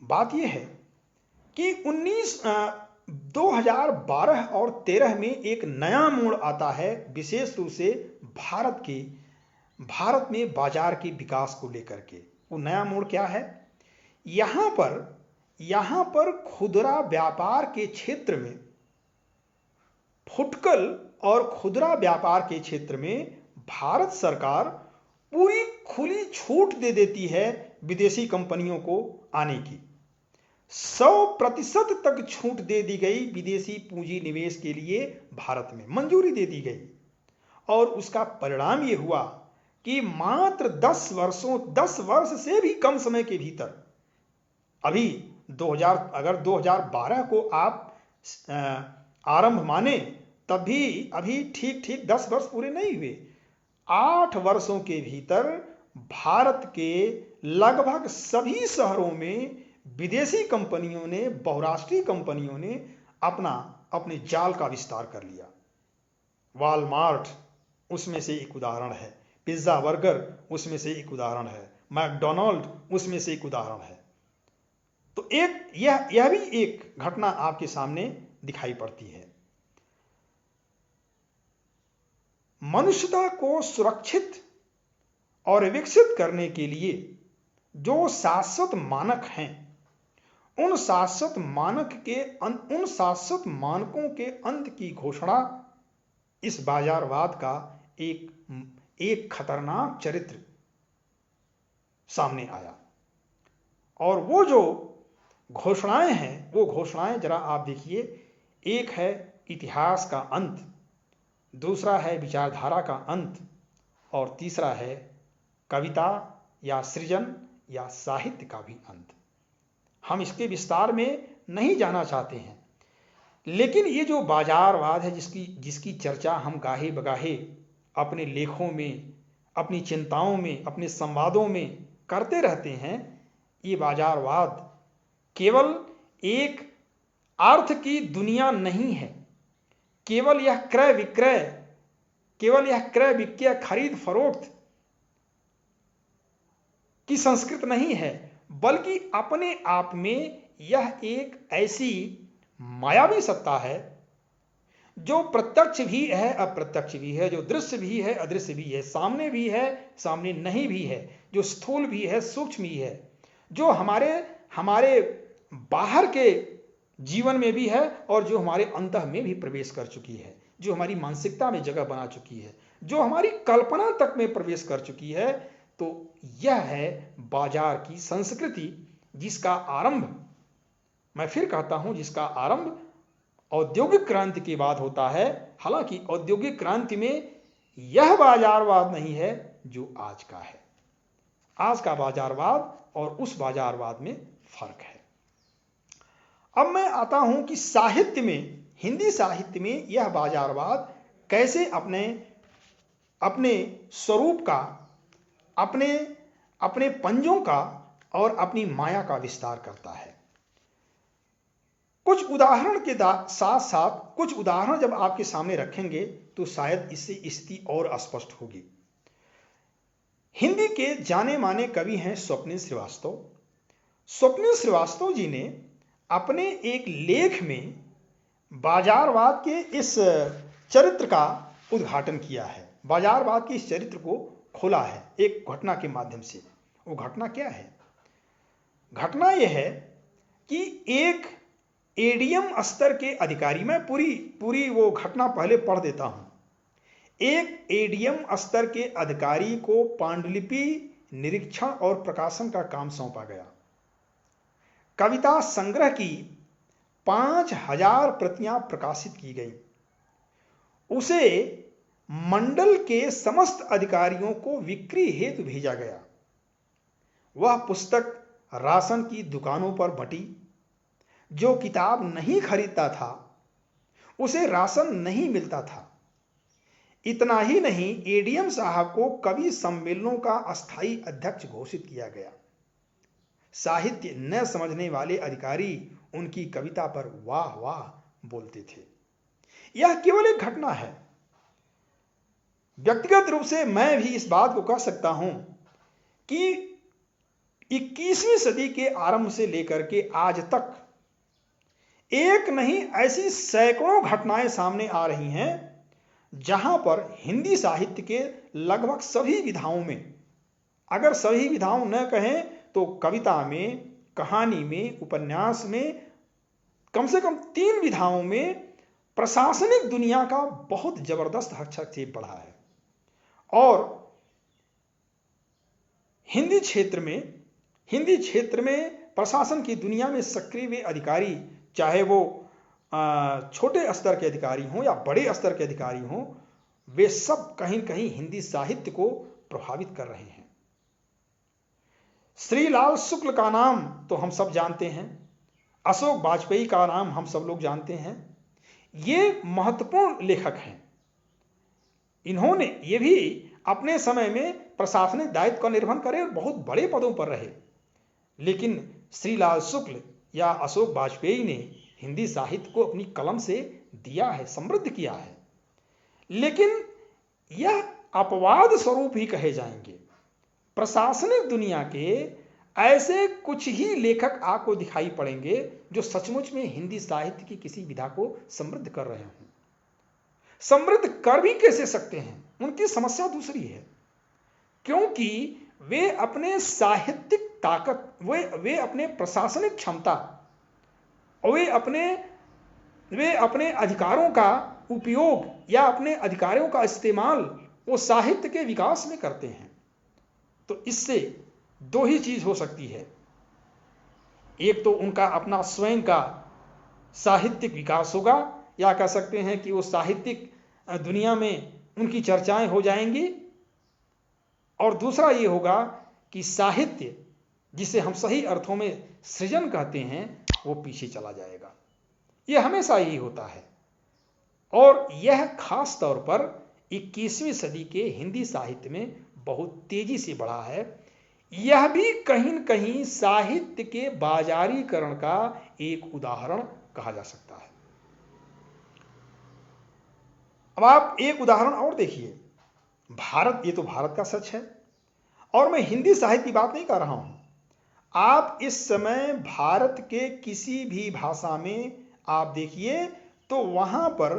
बात यह है कि 2012 और 13 में एक नया मोड़ आता है, विशेष रूप से भारत में बाजार के विकास को लेकर के। वो नया मोड़ क्या है? यहां पर खुदरा व्यापार के क्षेत्र में, फुटकर और खुदरा व्यापार के क्षेत्र में भारत सरकार पूरी खुली छूट दे देती है विदेशी कंपनियों को आने की। 100% तक छूट दे दी गई विदेशी पूंजी निवेश के लिए, भारत में मंजूरी दे दी गई। और उसका परिणाम यह हुआ कि मात्र 10 वर्ष से भी कम समय के भीतर, अभी 2012 को आप आरंभ माने, तब भी अभी ठीक 10 वर्ष पूरे नहीं हुए, 8 वर्षों के भीतर भारत के लगभग सभी शहरों में विदेशी कंपनियों ने, बहुराष्ट्रीय कंपनियों ने अपने जाल का विस्तार कर लिया। वॉलमार्ट उसमें से एक उदाहरण है, पिज्जा बर्गर उसमें से एक उदाहरण है, मैकडॉनल्ड उसमें से एक उदाहरण है। तो यह भी एक घटना आपके सामने दिखाई पड़ती है। मनुष्यता को सुरक्षित और विकसित करने के लिए जो शाश्वत मानक हैं, उन शाश्वत मानकों के अंत की घोषणा इस बाजारवाद का एक खतरनाक चरित्र सामने आया। और वो जो घोषणाएं हैं, वो घोषणाएं जरा आप देखिए। एक है इतिहास का अंत, दूसरा है विचारधारा का अंत, और तीसरा है कविता या सृजन या साहित्य का भी अंत। हम इसके विस्तार में नहीं जाना चाहते हैं, लेकिन ये जो बाजारवाद है, जिसकी चर्चा हम गाहे बगाहे अपने लेखों में, अपनी चिंताओं में, अपने संवादों में करते रहते हैं, ये बाजारवाद केवल एक अर्थ की दुनिया नहीं है, केवल यह क्रय विक्रय खरीद फरोख्त की संस्कृति नहीं है, बल्कि अपने आप में यह एक ऐसी मायावी सत्ता है जो प्रत्यक्ष भी है, अप्रत्यक्ष भी है, जो दृश्य भी है, अदृश्य भी है, सामने भी है, सामने नहीं भी है, जो स्थूल भी है, सूक्ष्म भी है, जो हमारे बाहर के जीवन में भी है, और जो हमारे अंतः में भी प्रवेश कर चुकी है, जो हमारी मानसिकता में जगह बना चुकी है, जो हमारी कल्पना तक में प्रवेश कर चुकी है। तो यह है बाजार की संस्कृति, जिसका आरंभ, मैं फिर कहता हूं, जिसका आरंभ औद्योगिक क्रांति के बाद होता है। हालांकि औद्योगिक क्रांति में यह बाजारवाद नहीं है जो आज का है। आज का बाजारवाद और उस बाजारवाद में फर्क है। अब मैं आता हूं कि साहित्य में, हिंदी साहित्य में यह बाजारवाद कैसे अपने स्वरूप का, अपने पंजों का और अपनी माया का विस्तार करता है। कुछ उदाहरण के साथ साथ कुछ उदाहरण जब आपके सामने रखेंगे तो शायद इससे स्थिति और स्पष्ट होगी। हिंदी के जाने माने कवि हैं स्वप्निल श्रीवास्तव। स्वप्निल श्रीवास्तव जी ने अपने एक लेख में बाजारवाद के इस चरित्र का उद्घाटन किया है, बाजारवाद के इस चरित्र को खोला है एक घटना के माध्यम से। वो घटना क्या है? घटना यह है कि एक एडीएम स्तर के अधिकारी, मैं पूरी वो घटना पहले पढ़ देता हूं। एक एडीएम स्तर के अधिकारी को पांडुलिपि निरीक्षण और प्रकाशन का काम सौंपा गया। कविता संग्रह की 5000 प्रतियां प्रकाशित की गई। उसे मंडल के समस्त अधिकारियों को बिक्री हेतु भेजा गया। वह पुस्तक राशन की दुकानों पर बंटी। जो किताब नहीं खरीदता था उसे राशन नहीं मिलता था। इतना ही नहीं, एडीएम साहब को कवि सम्मेलनों का अस्थायी अध्यक्ष घोषित किया गया। साहित्य न समझने वाले अधिकारी उनकी कविता पर वाह वाह बोलते थे। यह केवल एक घटना है। व्यक्तिगत रूप से मैं भी इस बात को कह सकता हूं कि 21वीं सदी के आरंभ से लेकर के आज तक एक नहीं ऐसी सैकड़ों घटनाएं सामने आ रही हैं जहां पर हिंदी साहित्य के लगभग सभी विधाओं में, अगर सभी विधाओं न कहें तो कविता में, कहानी में, उपन्यास में, कम से कम 3 विधाओं में प्रशासनिक दुनिया का बहुत जबरदस्त हस्तक्षेप बढ़ा है। और हिंदी क्षेत्र में प्रशासन की दुनिया में सक्रिय वे अधिकारी, चाहे वो छोटे स्तर के अधिकारी हों या बड़े स्तर के अधिकारी हों, वे सब कहीं न कहीं हिंदी साहित्य को प्रभावित कर रहे हैं। श्रीलाल शुक्ल का नाम तो हम सब जानते हैं, अशोक वाजपेयी का नाम हम सब लोग जानते हैं। ये महत्वपूर्ण लेखक हैं। इन्होंने ये भी अपने समय में प्रशासनिक दायित्व का निर्वहन करे और बहुत बड़े पदों पर रहे। लेकिन श्रीलाल शुक्ल या अशोक वाजपेयी ने हिंदी साहित्य को अपनी कलम से दिया है, समृद्ध किया है। लेकिन यह अपवाद स्वरूप ही कहे जाएंगे। प्रशासनिक दुनिया के ऐसे कुछ ही लेखक आपको दिखाई पड़ेंगे जो सचमुच में हिंदी साहित्य की किसी विधा को समृद्ध कर रहे हों। समृद्ध कर भी कैसे सकते हैं, उनकी समस्या दूसरी है। क्योंकि वे अपने साहित्यिक ताकत, वे अपने प्रशासनिक क्षमता, वे अपने अधिकारों का उपयोग या अपने अधिकारों का इस्तेमाल वो साहित्य के विकास में करते हैं। तो इससे 2 ही चीज हो सकती है। एक तो उनका अपना स्वयं का साहित्यिक विकास होगा, या कह सकते हैं कि वो साहित्यिक दुनिया में उनकी चर्चाएं हो जाएंगी, और दूसरा ये होगा कि साहित्य, जिसे हम सही अर्थों में सृजन कहते हैं, वो पीछे चला जाएगा। यह हमेशा ही होता है। और यह खास तौर पर 21वीं सदी के हिंदी साहित्य में बहुत तेजी से बढ़ा है। यह भी कहीं न कहीं साहित्य के बाजारीकरण का एक उदाहरण कहा जा सकता है। अब आप एक उदाहरण और देखिए। भारत, ये तो भारत का सच है, और मैं हिंदी साहित्य की बात नहीं कर रहा हूं। आप इस समय भारत के किसी भी भाषा में आप देखिए तो वहां पर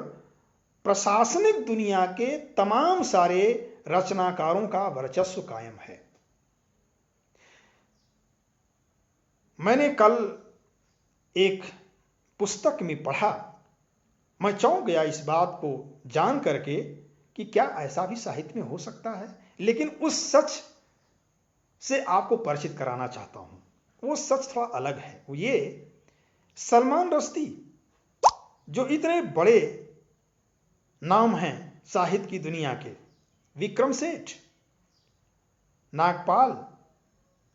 प्रशासनिक दुनिया के तमाम सारे रचनाकारों का वर्चस्व कायम है। मैंने कल एक पुस्तक में पढ़ा, मैं चौंक गया इस बात को जान करके कि क्या ऐसा भी साहित्य में हो सकता है। लेकिन उस सच से आपको परिचित कराना चाहता हूं। वो सच थोड़ा अलग है। वो ये, सलमान रश्दी जो इतने बड़े नाम हैं साहित्य की दुनिया के, विक्रम सेठ, नागपाल,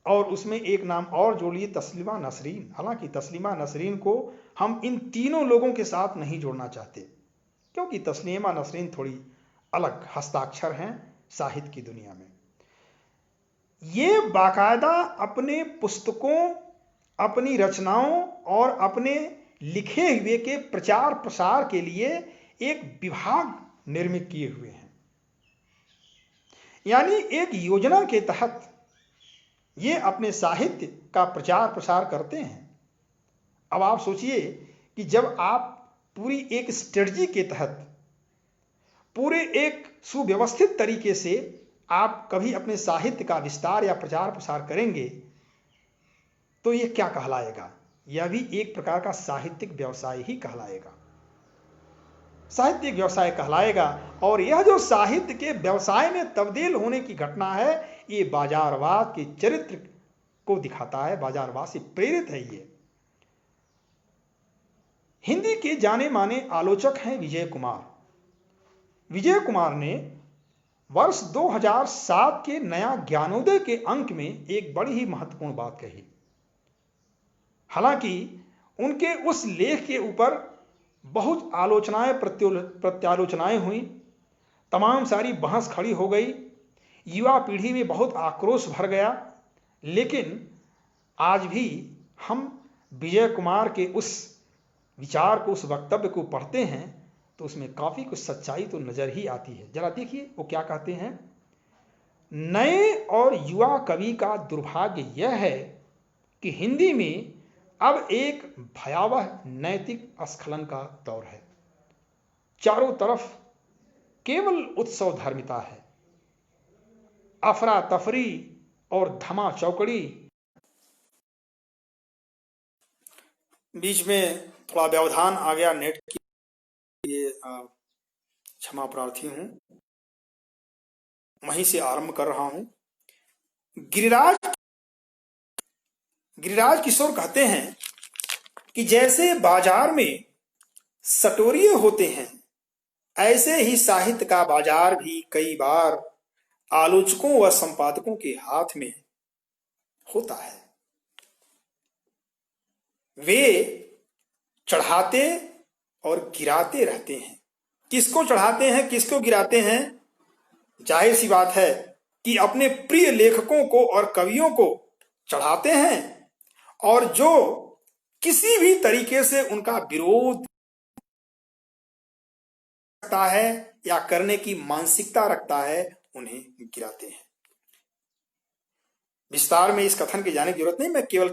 और उसमें एक नाम और जोड़ लिए, तस्लीमा नसरीन। हालांकि तस्लीमा नसरीन को हम इन तीनों लोगों के साथ नहीं जोड़ना चाहते, क्योंकि तस्लीमा नसरीन थोड़ी अलग हस्ताक्षर हैं साहित्य की दुनिया में। ये बाकायदा अपने पुस्तकों, अपनी रचनाओं और अपने लिखे हुए के प्रचार प्रसार के लिए एक विभाग निर्मित किए हुए हैं। यानी एक योजना के तहत ये अपने साहित्य का प्रचार प्रसार करते हैं। अब आप सोचिए कि जब आप पूरी एक स्ट्रेटजी के तहत, पूरे एक सुव्यवस्थित तरीके से आप कभी अपने साहित्य का विस्तार या प्रचार प्रसार करेंगे, तो यह क्या कहलाएगा? यह भी एक प्रकार का साहित्यिक व्यवसाय ही कहलाएगा, साहित्यिक व्यवसाय कहलाएगा। और यह जो साहित्य के व्यवसाय में तब्दील होने की घटना है, ये बाजारवाद के चरित्र को दिखाता है, बाजारवाद से प्रेरित है। ये हिंदी के जाने माने आलोचक हैं विजय कुमार। विजय कुमार ने वर्ष 2007 के नया ज्ञानोदय के अंक में एक बड़ी ही महत्वपूर्ण बात कही। हालांकि उनके उस लेख के ऊपर बहुत आलोचनाएं प्रत्यालोचनाएं हुई, तमाम सारी बहस खड़ी हो गई, युवा पीढ़ी में बहुत आक्रोश भर गया। लेकिन आज भी हम विजय कुमार के उस विचार को, उस वक्तव्य को पढ़ते हैं तो उसमें काफ़ी कुछ सच्चाई तो नज़र ही आती है। जरा देखिए वो क्या कहते हैं। नए और युवा कवि का दुर्भाग्य यह है कि हिंदी में अब एक भयावह नैतिक स्खलन का दौर है। चारों तरफ केवल उत्सव धर्मिता है, अफरा तफरी और धमा चौकड़ी। बीच में थोड़ा व्यवधान आ गया नेट के लिए, क्षमा प्रार्थी हूं। वहीं से आरंभ कर रहा हूं। गिरिराज किशोर कहते हैं कि जैसे बाजार में सटोरिये होते हैं, ऐसे ही साहित्य का बाजार भी कई बार आलोचकों व संपादकों के हाथ में होता है। वे चढ़ाते और गिराते रहते हैं। किसको चढ़ाते हैं, किसको गिराते हैं? जाहिर सी बात है कि अपने प्रिय लेखकों को और कवियों को चढ़ाते हैं, और जो किसी भी तरीके से उनका विरोध करता है या करने की मानसिकता रखता है, उन्हें गिराते हैं। विस्तार में इस कथन की जाने की जरूरत नहीं, मैं केवल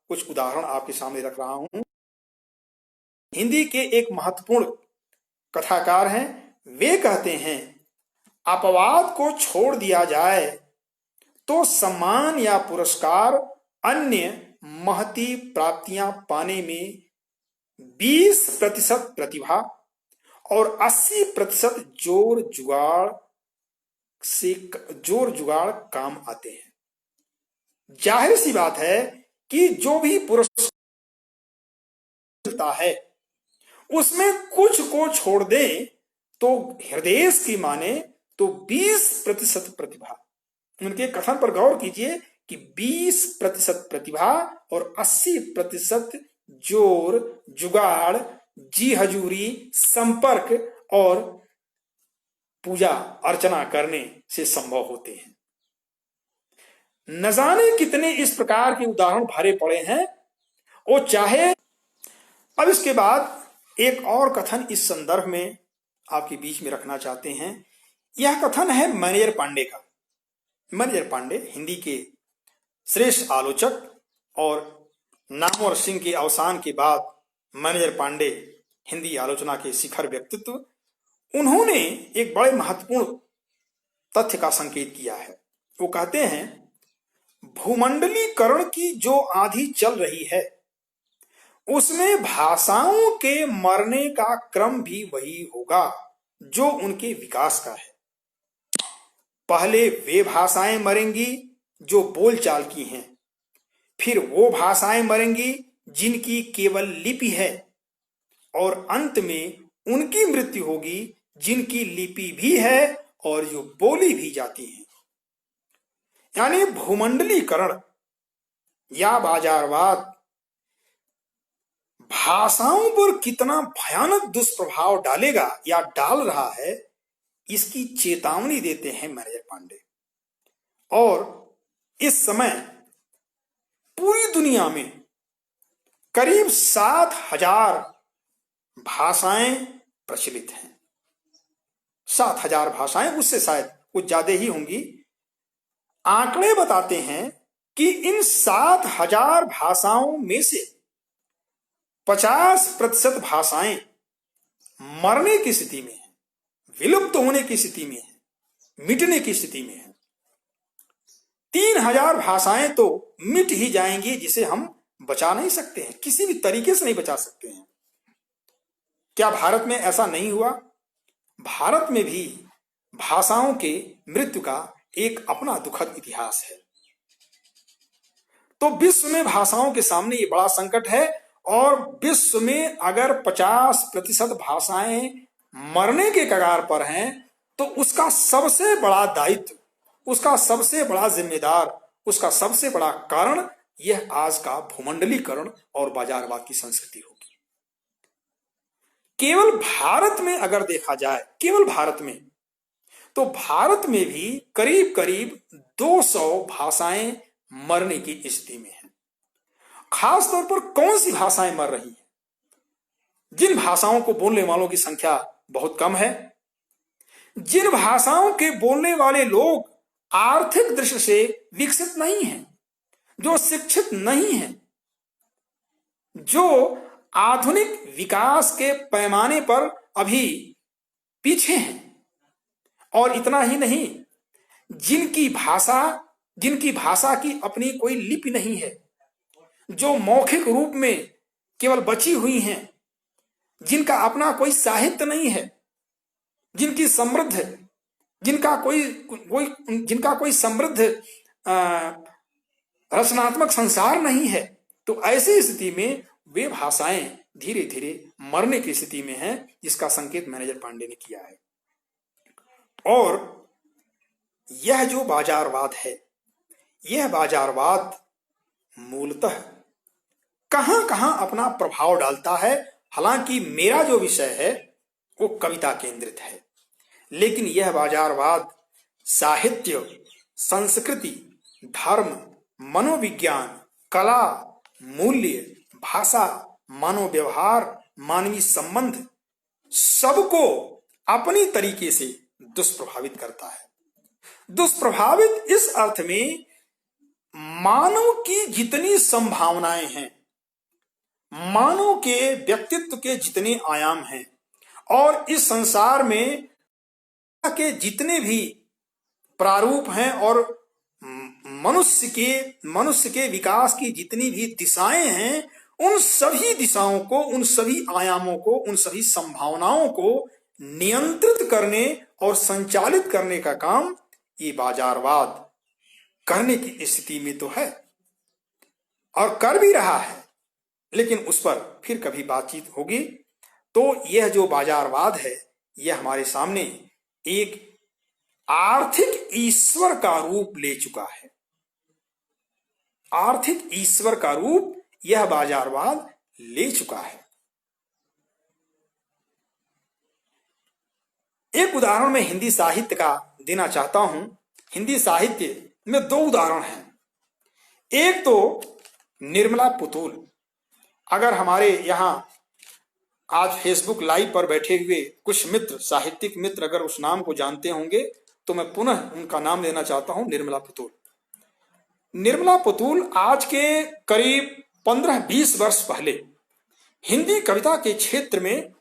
कुछ उदाहरण आपके सामने रख रहा हूं। हिंदी के एक महत्वपूर्ण कथाकार हैं, वे कहते हैं, अपवाद को छोड़ दिया जाए तो सम्मान या पुरस्कार अन्य महती प्राप्तियां पाने में 20% प्रतिभा और 80% जोर जुगाड़ काम आते हैं। जाहिर सी बात है कि जो भी पुरस्कार मिलता है उसमें कुछ को छोड़ दें तो हृदय की माने तो 20% प्रतिभा। उनके कथन पर गौर कीजिए कि 20% प्रतिभा और 80% जोर जुगाड़, जी हजूरी, संपर्क और पूजा अर्चना करने से संभव होते हैं। न जाने कितने इस प्रकार के उदाहरण भरे पड़े हैं। वो चाहे अब इसके बाद एक और कथन इस संदर्भ में आपके बीच में रखना चाहते हैं। यह कथन है मैनेजर पांडे का। मैनेजर पांडे हिंदी के श्रेष्ठ आलोचक और नामवर सिंह के अवसान के बाद मैनेजर पांडे हिंदी आलोचना के शिखर व्यक्तित्व। उन्होंने एक बड़े महत्वपूर्ण तथ्य का संकेत किया है। वो कहते हैं, भूमंडलीकरण की जो आंधी चल रही है उसमें भाषाओं के मरने का क्रम भी वही होगा जो उनके विकास का है। पहले वे भाषाएं मरेंगी जो बोलचाल की हैं, फिर वो भाषाएं मरेंगी जिनकी केवल लिपि है, और अंत में उनकी मृत्यु होगी जिनकी लिपि भी है और जो बोली भी जाती है। यानी भूमंडलीकरण या बाजारवाद भाषाओं पर कितना भयानक दुष्प्रभाव डालेगा या डाल रहा है, इसकी चेतावनी देते हैं मैनेजर पांडे। और इस समय पूरी दुनिया में करीब 7,000 भाषाएं प्रचलित हैं। 7,000 भाषाएं, उससे शायद कुछ ज्यादा ही होंगी। आंकड़े बताते हैं कि इन 7,000 भाषाओं में से 50% भाषाएं मरने की स्थिति में है, विलुप्त होने की स्थिति में है, मिटने की स्थिति में है। 3,000 भाषाएं तो मिट ही जाएंगी, जिसे हम बचा नहीं सकते हैं, किसी भी तरीके से नहीं बचा सकते हैं। क्या भारत में ऐसा नहीं हुआ? भारत में भी भाषाओं के मृत्यु का एक अपना दुखद इतिहास है। तो विश्व में भाषाओं के सामने ये बड़ा संकट है, और विश्व में अगर 50% भाषाएं मरने के कगार पर हैं, तो उसका सबसे बड़ा दायित्व, उसका सबसे बड़ा जिम्मेदार, उसका सबसे बड़ा कारण यह आज का भूमंडलीकरण और बाजारवाद की संस्कृति होगी। केवल भारत में अगर देखा जाए, केवल भारत में, तो भारत में भी करीब करीब 200 भाषाएं मरने की स्थिति में है। खास तौर पर कौन सी भाषाएं मर रही हैं? जिन भाषाओं को बोलने वालों की संख्या बहुत कम है, जिन भाषाओं के बोलने वाले लोग आर्थिक दृष्टि से विकसित नहीं हैं, जो शिक्षित नहीं हैं, जो आधुनिक विकास के पैमाने पर अभी पीछे हैं, और इतना ही नहीं, जिनकी भाषा की अपनी कोई लिपि नहीं है, जो मौखिक रूप में केवल बची हुई हैं, जिनका अपना कोई साहित्य नहीं है, जिनका कोई समृद्ध रचनात्मक संसार नहीं है, तो ऐसी स्थिति में वे भाषाएं धीरे धीरे मरने की स्थिति में हैं, जिसका संकेत मैनेजर पांडे ने किया है। और यह जो बाजारवाद है, यह बाजारवाद मूलतः कहां कहां अपना प्रभाव डालता है। हालांकि मेरा जो विषय है वो कविता केंद्रित है, लेकिन यह बाजारवाद साहित्य, संस्कृति, धर्म, मनोविज्ञान, कला, मूल्य, भाषा, मानव व्यवहार, मानवीय संबंध, सबको अपनी तरीके से दुष्प्रभावित करता है। दुष्प्रभावित इस अर्थ में, मानव की जितनी संभावनाएं हैं, मानव के व्यक्तित्व के जितने आयाम हैं, और इस संसार में के जितने भी प्रारूप हैं, और मनुष्य के विकास की जितनी भी दिशाएं हैं, उन सभी दिशाओं को, उन सभी आयामों को, उन सभी संभावनाओं को नियंत्रित करने और संचालित करने का काम ये बाजारवाद करने की स्थिति में तो है, और कर भी रहा है। लेकिन उस पर फिर कभी बातचीत होगी। तो यह जो बाजारवाद है, यह हमारे सामने एक आर्थिक ईश्वर का रूप ले चुका है। आर्थिक ईश्वर का रूप यह बाजारवाद ले चुका है। एक उदाहरण मैं हिंदी साहित्य का देना चाहता हूं। हिंदी साहित्य में दो उदाहरण हैं। एक तो निर्मला पुतुल। अगर हमारे यहां आज फेसबुक लाइव पर बैठे हुए कुछ मित्र, साहित्यिक मित्र, अगर उस नाम को जानते होंगे, तो मैं पुनः उनका नाम लेना चाहता हूं, निर्मला पुतुल। निर्मला पुतुल आज के करीब 15-20 वर्ष पहले हिंदी कविता के क्षेत्र में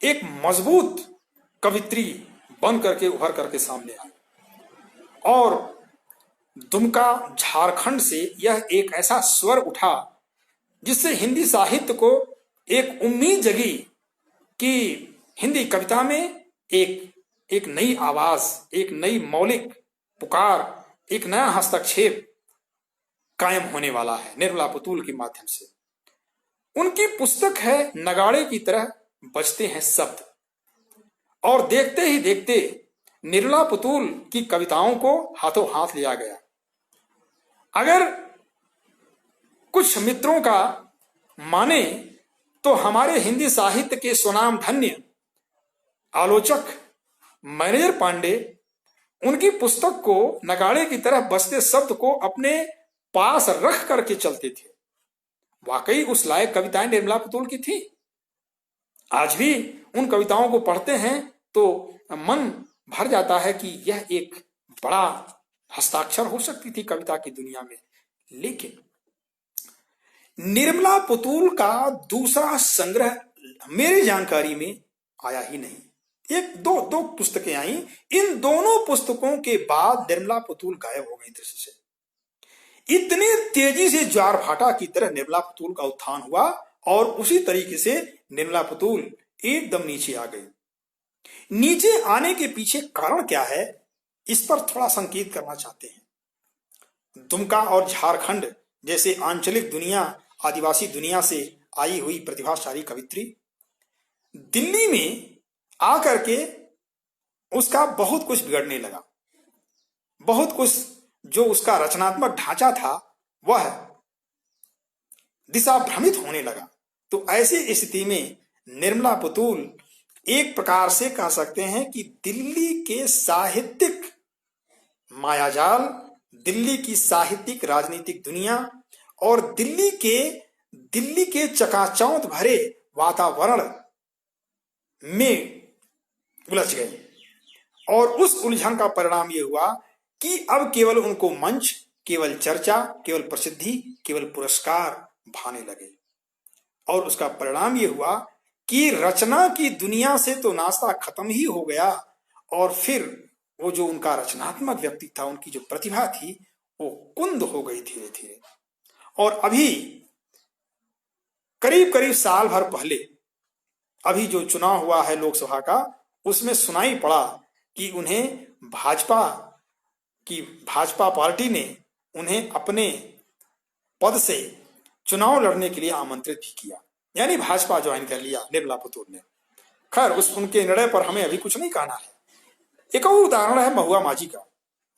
एक मजबूत कवित्री बन करके उभर करके सामने आई, और दुमका, झारखंड से यह एक ऐसा स्वर उठा जिससे हिंदी साहित्य को एक उम्मीद जगी कि हिंदी कविता में एक नई आवाज, एक नई मौलिक पुकार, एक नया हस्तक्षेप कायम होने वाला है निर्मला पुतुल के माध्यम से। उनकी पुस्तक है नगाड़े की तरह बजते हैं शब्द, और देखते ही देखते निर्मला पुतुल की कविताओं को हाथों हाथ लिया गया। अगर कुछ मित्रों का माने तो हमारे हिंदी साहित्य के स्वनाम धन्य आलोचक मैनेजर पांडे उनकी पुस्तक को, नगाड़े की तरह बजते शब्द को, अपने पास रख करके चलते थे। वाकई उस लायक कविताएं निर्मला पुतुल की थी। आज भी उन कविताओं को पढ़ते हैं तो मन भर जाता है कि यह एक बड़ा हस्ताक्षर हो सकती थी कविता की दुनिया में। लेकिन निर्मला पुतुल का दूसरा संग्रह मेरी जानकारी में आया ही नहीं। एक दो पुस्तकें आई। इन दोनों पुस्तकों के बाद निर्मला पुतुल गायब हो गई दृश्य से। इतनी तेजी से ज्वार भाटा की तरह निर्मला पुतुल का उत्थान हुआ, और उसी तरीके से निर्मला पुतुल एकदम नीचे आ गई। नीचे आने के पीछे कारण क्या है, इस पर थोड़ा संकेत करना चाहते हैं। दुमका और झारखंड जैसे आंचलिक दुनिया, आदिवासी दुनिया से आई हुई प्रतिभाशाली कवित्री दिल्ली में आकर के उसका बहुत कुछ बिगड़ने लगा। बहुत कुछ जो उसका रचनात्मक ढांचा था वह दिशा भ्रमित होने लगा। तो ऐसी स्थिति में निर्मला पुतुल एक प्रकार से कह सकते हैं कि दिल्ली के साहित्यिक मायाजाल, दिल्ली की साहित्यिक राजनीतिक दुनिया और दिल्ली के चकाचौंध भरे वातावरण में उलझ गए। और उस उलझन का परिणाम यह हुआ कि अब केवल उनको मंच, केवल चर्चा, केवल प्रसिद्धि, केवल पुरस्कार भाने लगे। और उसका परिणाम यह हुआ कि रचना की दुनिया से तो नाता खत्म ही हो गया, और फिर वो जो उनका रचनात्मक व्यक्ति था, उनकी जो प्रतिभा थी, वो कुंद हो गई धीरे धीरे। और अभी करीब करीब साल भर पहले अभी जो चुनाव हुआ है लोकसभा का, उसमें सुनाई पड़ा कि उन्हें भाजपा पार्टी ने उन्हें अपने पद से चुनाव लड़ने के लिए आमंत्रित भी किया, यानी भाजपा ज्वाइन कर लिया निर्मला पुतुल ने। खैर, उनके निर्णय पर हमें अभी कुछ नहीं कहना है। एक और उदाहरण है महुआ माझी का।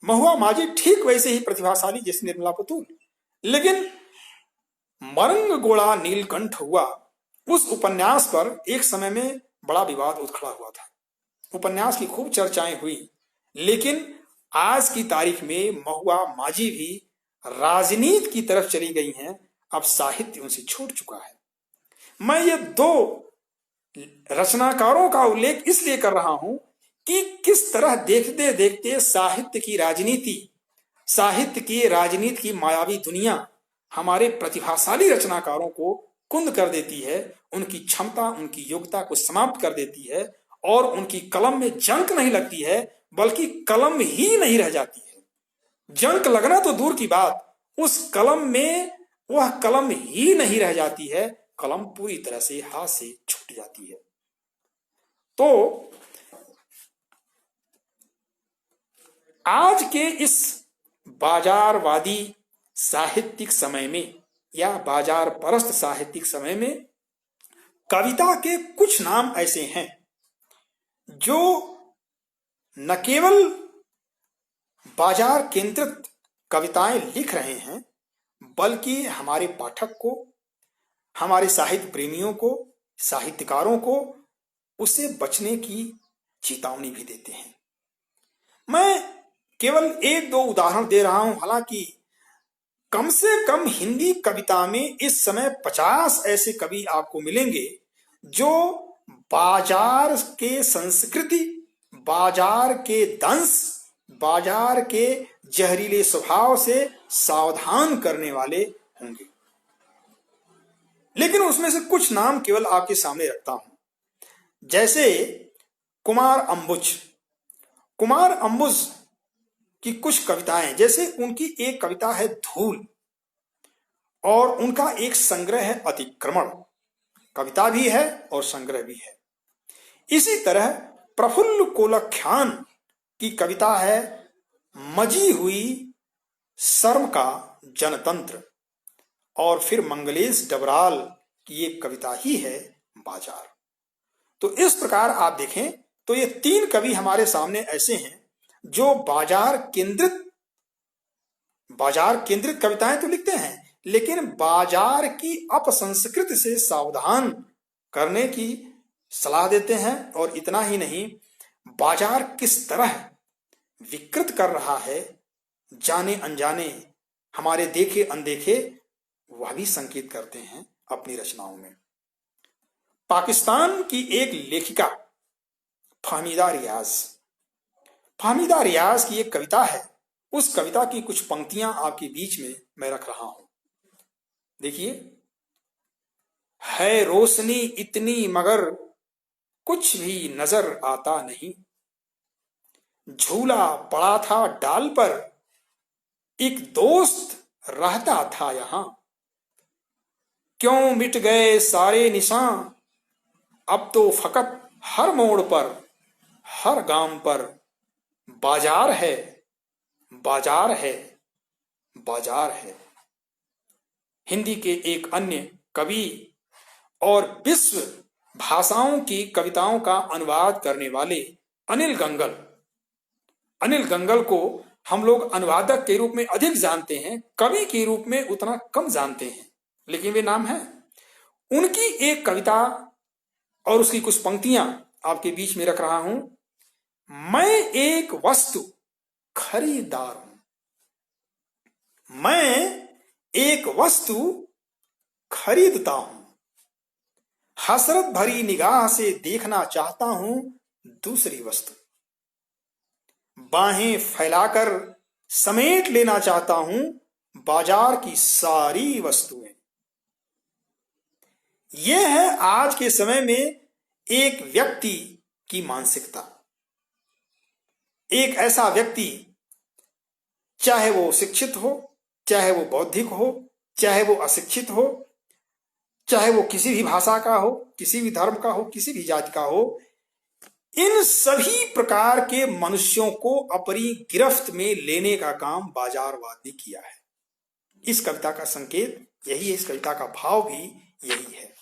महुआ माझी ठीक वैसे ही प्रतिभाशाली जैसे निर्मला पुतुल, लेकिन मरंग गोड़ा नीलकंठ हुआ, उस उपन्यास पर एक समय में बड़ा विवाद उछड़ा हुआ था। उपन्यास की खूब चर्चाएं हुई, लेकिन आज की तारीख में महुआ माझी भी राजनीति की तरफ चली गई हैं। अब साहित्य उनसे छूट चुका है। मैं ये दो रचनाकारों का उल्लेख इसलिए कर रहा हूं कि किस तरह देखते देखते साहित्य की राजनीति की मायावी दुनिया हमारे प्रतिभाशाली रचनाकारों को कुंद कर देती है, उनकी क्षमता, उनकी योग्यता को समाप्त कर देती है, और उनकी कलम में जंक नहीं लगती है, बल्कि कलम ही नहीं रह जाती है। जंक लगना तो दूर की बात, उस कलम में वह कलम ही नहीं रह जाती है, कलम पूरी तरह से हाथ से छूट जाती है। तो आज के इस बाजारवादी साहित्यिक समय में या बाजार परस्त साहित्यिक समय में कविता के कुछ नाम ऐसे हैं जो न केवल बाजार केंद्रित कविताएं लिख रहे हैं, बल्कि हमारे पाठक को, हमारे साहित्य प्रेमियों को, साहित्यकारों को उससे बचने की चेतावनी भी देते हैं। मैं केवल एक दो उदाहरण दे रहा हूं। हालांकि कम से कम हिंदी कविता में इस समय 50 ऐसे कवि आपको मिलेंगे जो बाजार के संस्कृति, बाजार के दंश, बाजार के जहरीले स्वभाव से सावधान करने वाले होंगे। लेकिन उसमें से कुछ नाम केवल आपके सामने रखता हूं। जैसे कुमार अंबुज की कुछ कविताएं, जैसे उनकी एक कविता है धूल, और उनका एक संग्रह है अतिक्रमण। कविता भी है और संग्रह भी है। इसी तरह प्रफुल्ल कोलख्यान की कविता है मजी हुई शर्म का जनतंत्र, और फिर मंगलेश डबराल की एक कविता ही है बाजार। तो इस प्रकार आप देखें तो ये तीन कवि हमारे सामने ऐसे हैं जो बाजार केंद्रित कविताएं तो लिखते हैं, लेकिन बाजार की अपसंस्कृति से सावधान करने की सलाह देते हैं। और इतना ही नहीं, बाजार किस तरह विकृत कर रहा है, जाने अनजाने, हमारे देखे अनदेखे, वह भी संकेत करते हैं अपनी रचनाओं में। पाकिस्तान की एक लेखिका फाहमीदा रियाज की एक कविता है। उस कविता की कुछ पंक्तियां आपके बीच में मैं रख रहा हूं। देखिए, है रोशनी इतनी मगर कुछ भी नजर आता नहीं, झूला पड़ा था डाल पर एक दोस्त रहता था यहां, क्यों मिट गए सारे निशान, अब तो फकत हर मोड़ पर, हर गांव पर बाजार है, बाजार है, बाजार है। हिंदी के एक अन्य कवि और विश्व भाषाओं की कविताओं का अनुवाद करने वाले अनिल गंगल को हम लोग अनुवादक के रूप में अधिक जानते हैं, कवि के रूप में उतना कम जानते हैं, लेकिन वे नाम है। उनकी एक कविता और उसकी कुछ पंक्तियां आपके बीच में रख रहा हूं। मैं एक वस्तु खरीदार हूं, मैं एक वस्तु खरीदता हूं, हसरत भरी निगाह से देखना चाहता हूं दूसरी वस्तु, बाहें फैलाकर समेट लेना चाहता हूं बाजार की सारी वस्तुएं। यह है आज के समय में एक व्यक्ति की मानसिकता। एक ऐसा व्यक्ति, चाहे वो शिक्षित हो, चाहे वो बौद्धिक हो, चाहे वो अशिक्षित हो, चाहे वो किसी भी भाषा का हो, किसी भी धर्म का हो, किसी भी जाति का हो, इन सभी प्रकार के मनुष्यों को अपनी गिरफ्त में लेने का काम बाजारवाद ने किया है। इस कविता का संकेत यही है, इस कविता का भाव भी यही है।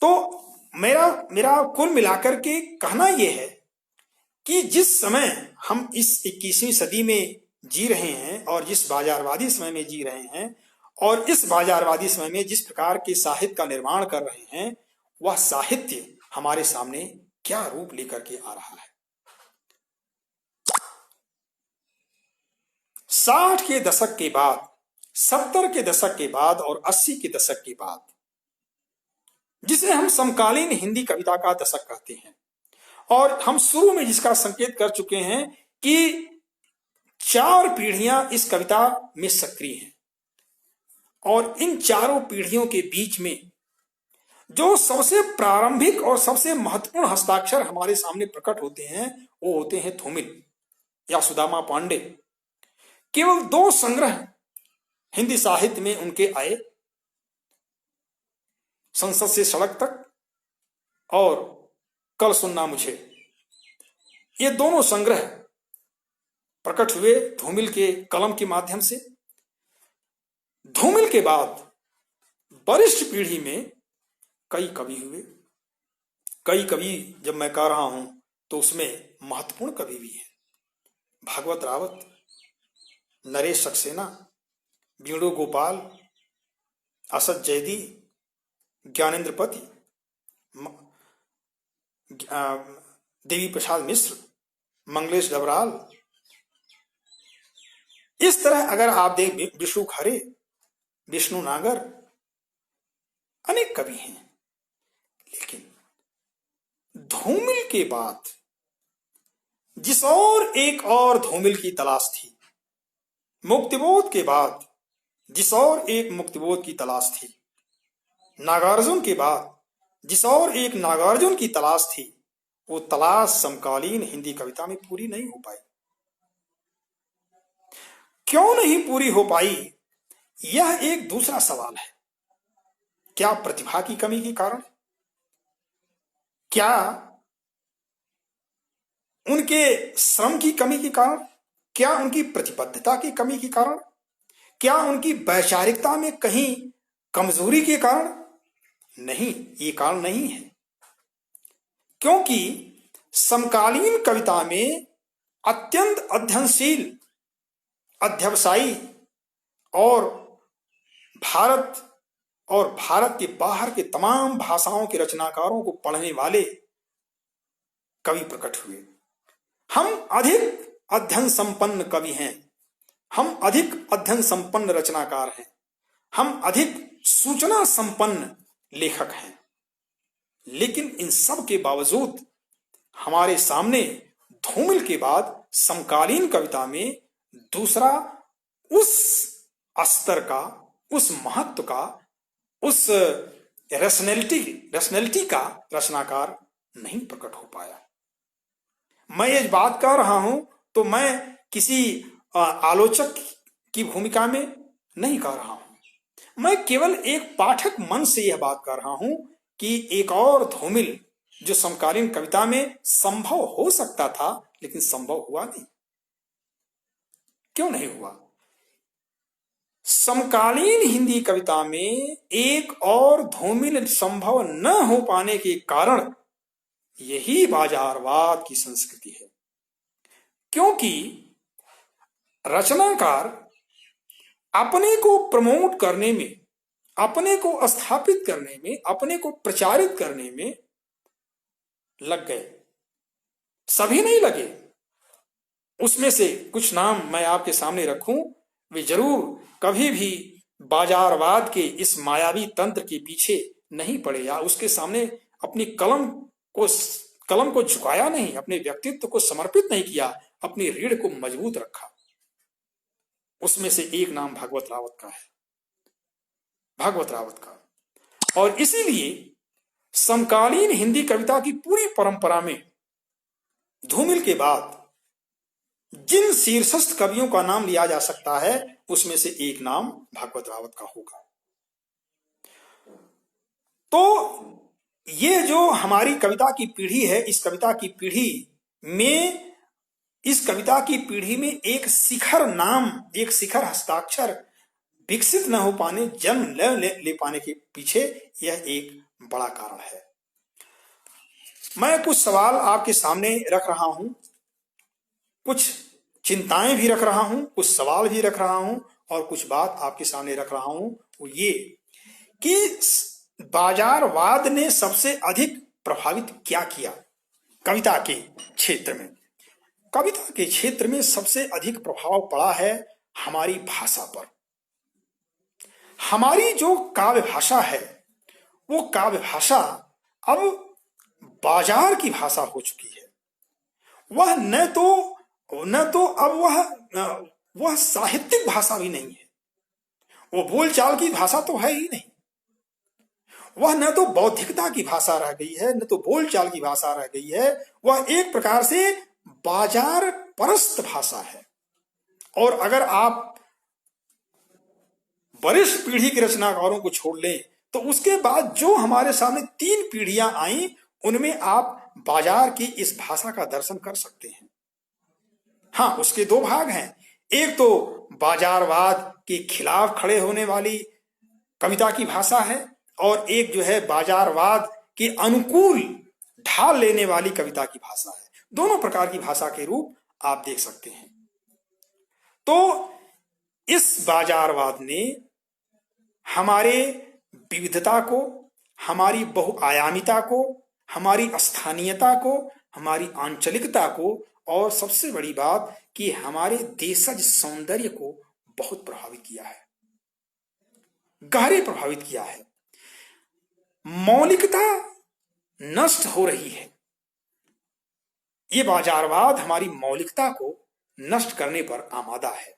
तो मेरा कुल मिलाकर के कहना यह है कि जिस समय हम इस 21वीं सदी में जी रहे हैं और जिस बाजारवादी समय में जी रहे हैं और इस बाजारवादी समय में जिस प्रकार के साहित्य का निर्माण कर रहे हैं, वह साहित्य हमारे सामने क्या रूप लेकर के आ रहा है। 60 के दशक के बाद, 70 के दशक के बाद और 80 के दशक के बाद, जिसे हम समकालीन हिंदी कविता का दशक कहते हैं, और हम शुरू में जिसका संकेत कर चुके हैं कि 4 पीढ़ियां इस कविता में सक्रिय हैं, और इन चारों पीढ़ियों के बीच में जो सबसे प्रारंभिक और सबसे महत्वपूर्ण हस्ताक्षर हमारे सामने प्रकट होते हैं वो होते हैं धूमिल या सुदामा पांडे। केवल 2 संग्रह हिंदी साहित्य में उनके आए, संसद से सड़क तक और कल सुनना मुझे। ये दोनों संग्रह प्रकट हुए धूमिल के कलम के माध्यम से। धूमिल के बाद वरिष्ठ पीढ़ी में कई कवि हुए। कई कवि जब मैं कह रहा हूं तो उसमें महत्वपूर्ण कवि भी हैं। भागवत रावत, नरेश सक्सेना, वेणु गोपाल, असद जैदी, ज्ञानेन्द्र पति, देवी प्रसाद मिश्र, मंगलेश डबराल, इस तरह अगर आप देख विष्णु खरे, विष्णु नागर, अनेक कवि हैं। लेकिन धूमिल के बाद जिस एक और धूमिल की तलाश थी, मुक्तिबोध के बाद जिस और एक मुक्तिबोध की तलाश थी, नागार्जुन के बाद जिस और एक नागार्जुन की तलाश थी, वो तलाश समकालीन हिंदी कविता में पूरी नहीं हो पाई। क्यों नहीं पूरी हो पाई, यह एक दूसरा सवाल है। क्या प्रतिभा की कमी के कारण, क्या उनके श्रम की कमी के कारण, क्या उनकी प्रतिबद्धता की कमी के कारण, क्या उनकी वैचारिकता में कहीं कमजोरी के कारण? नहीं, ये कारण नहीं है। क्योंकि समकालीन कविता में अत्यंत अध्ययनशील, अध्यवसायी और भारत के बाहर के तमाम भाषाओं के रचनाकारों को पढ़ने वाले कवि प्रकट हुए। हम अधिक अध्ययन संपन्न कवि हैं, हम अधिक अध्ययन संपन्न रचनाकार हैं, हम अधिक सूचना संपन्न लेखक हैं। लेकिन इन सब के बावजूद हमारे सामने धूमिल के बाद समकालीन कविता में दूसरा उस स्तर का, उस महत्व का, उस रैशनैलिटी का रचनाकार नहीं प्रकट हो पाया। मैं ये बात कर रहा हूं तो मैं किसी आलोचक की भूमिका में नहीं कर रहा हूं। मैं केवल एक पाठक मन से यह बात कर रहा हूं कि एक और धूमिल जो समकालीन कविता में संभव हो सकता था, लेकिन संभव हुआ नहीं। क्यों नहीं हुआ? समकालीन हिंदी कविता में एक और धूमिल संभव न हो पाने के कारण यही बाजारवाद की संस्कृति है। क्योंकि रचनाकार अपने को प्रमोट करने में, अपने को स्थापित करने में, अपने को प्रचारित करने में लग गए, सभी नहीं लगे। उसमें से कुछ नाम मैं आपके सामने रखूं, वे जरूर कभी भी बाजारवाद के इस मायावी तंत्र के पीछे नहीं पड़े या उसके सामने अपनी कलम को झुकाया नहीं, अपने व्यक्तित्व को समर्पित नहीं किया, अपनी रीढ़ को मजबूत रखा। उसमें से एक नाम भागवत रावत का है, भागवत रावत का। और इसीलिए समकालीन हिंदी कविता की पूरी परंपरा में धूमिल के बाद जिन शीर्षस्थ कवियों का नाम लिया जा सकता है, उसमें से एक नाम भागवत रावत का होगा। तो ये जो हमारी कविता की पीढ़ी है, इस कविता की पीढ़ी में एक शिखर नाम, एक शिखर हस्ताक्षर विकसित न हो पाने, जन्म ले पाने के पीछे यह एक बड़ा कारण है। मैं कुछ सवाल आपके सामने रख रहा हूं, कुछ चिंताएं भी रख रहा हूं, कुछ सवाल भी रख रहा हूं, और कुछ बात आपके सामने रख रहा हूं। वो ये कि बाजारवाद ने सबसे अधिक प्रभावित क्या किया कविता के क्षेत्र में। कविता के क्षेत्र में सबसे अधिक प्रभाव पड़ा है हमारी भाषा पर। हमारी जो काव्य भाषा है, वो काव्य भाषा अब बाजार की भाषा हो चुकी है। वह न तो अब वह साहित्यिक भाषा भी नहीं है, वो बोलचाल की भाषा तो है ही नहीं। वह न तो बौद्धिकता की भाषा रह गई है, न तो बोलचाल की भाषा रह गई है। वह एक प्रकार से बाजार परस्त भाषा है। और अगर आप वरिष्ठ पीढ़ी के रचनाकारों को छोड़ लें, तो उसके बाद जो हमारे सामने 3 पीढ़ियां आई, उनमें आप बाजार की इस भाषा का दर्शन कर सकते हैं। हाँ, उसके 2 भाग हैं। एक तो बाजारवाद के खिलाफ खड़े होने वाली कविता की भाषा है, और एक जो है बाजारवाद के अनुकूल ढाल लेने वाली कविता की भाषा है। दोनों प्रकार की भाषा के रूप आप देख सकते हैं। तो इस बाजारवाद ने हमारे विविधता को, हमारी बहुआयामिता को, हमारी स्थानीयता को, हमारी आंचलिकता को, और सबसे बड़ी बात कि हमारे देशज सौंदर्य को बहुत प्रभावित किया है, गहरे प्रभावित किया है। मौलिकता नष्ट हो रही है। ये बाजारवाद हमारी मौलिकता को नष्ट करने पर आमादा है।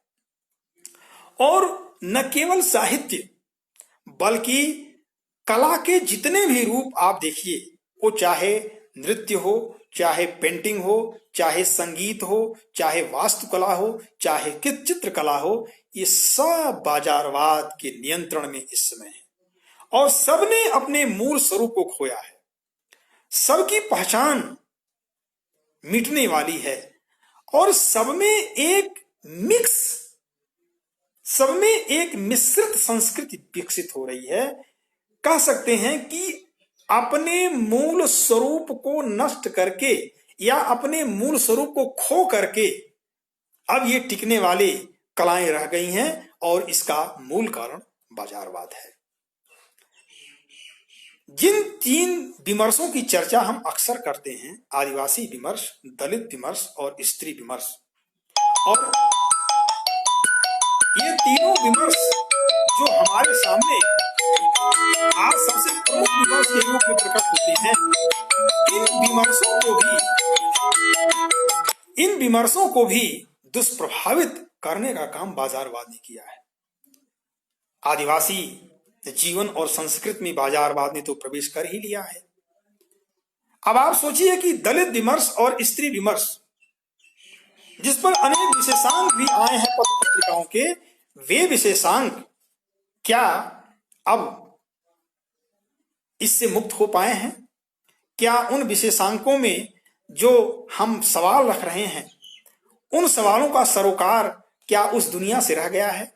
और न केवल साहित्य, बल्कि कला के जितने भी रूप आप देखिए, वो चाहे नृत्य हो, चाहे पेंटिंग हो, चाहे संगीत हो, चाहे वास्तुकला हो, चाहे चित्रकला हो, ये सब बाजारवाद के नियंत्रण में इस समय है। और सबने अपने मूल स्वरूप को खोया है। सबकी पहचान मिटने वाली है, और सब में एक मिश्रित संस्कृति विकसित हो रही है। कह सकते हैं कि अपने मूल स्वरूप को नष्ट करके या अपने मूल स्वरूप को खो करके अब ये टिकने वाली कलाएं रह गई हैं, और इसका मूल कारण बाजारवाद है। जिन 3 विमर्शों की चर्चा हम अक्सर करते हैं, आदिवासी विमर्श, दलित विमर्श और स्त्री विमर्श, और ये तीनों विमर्श जो हमारे सामने आज सबसे प्रमुख विमर्श के रूप में प्रकट होते हैं, इन विमर्शों को भी दुष्प्रभावित करने का काम बाजारवाद ने किया है। आदिवासी जीवन और संस्कृति में बाजारवाद ने तो प्रवेश कर ही लिया है। अब आप सोचिए कि दलित विमर्श और स्त्री विमर्श, जिस पर अनेक विशेषांक भी आए हैं पत्र पत्रिकाओं के, वे विशेषांक क्या अब इससे मुक्त हो पाए हैं? क्या उन विशेषांकों में जो हम सवाल रख रहे हैं, उन सवालों का सरोकार क्या उस दुनिया से रह गया है?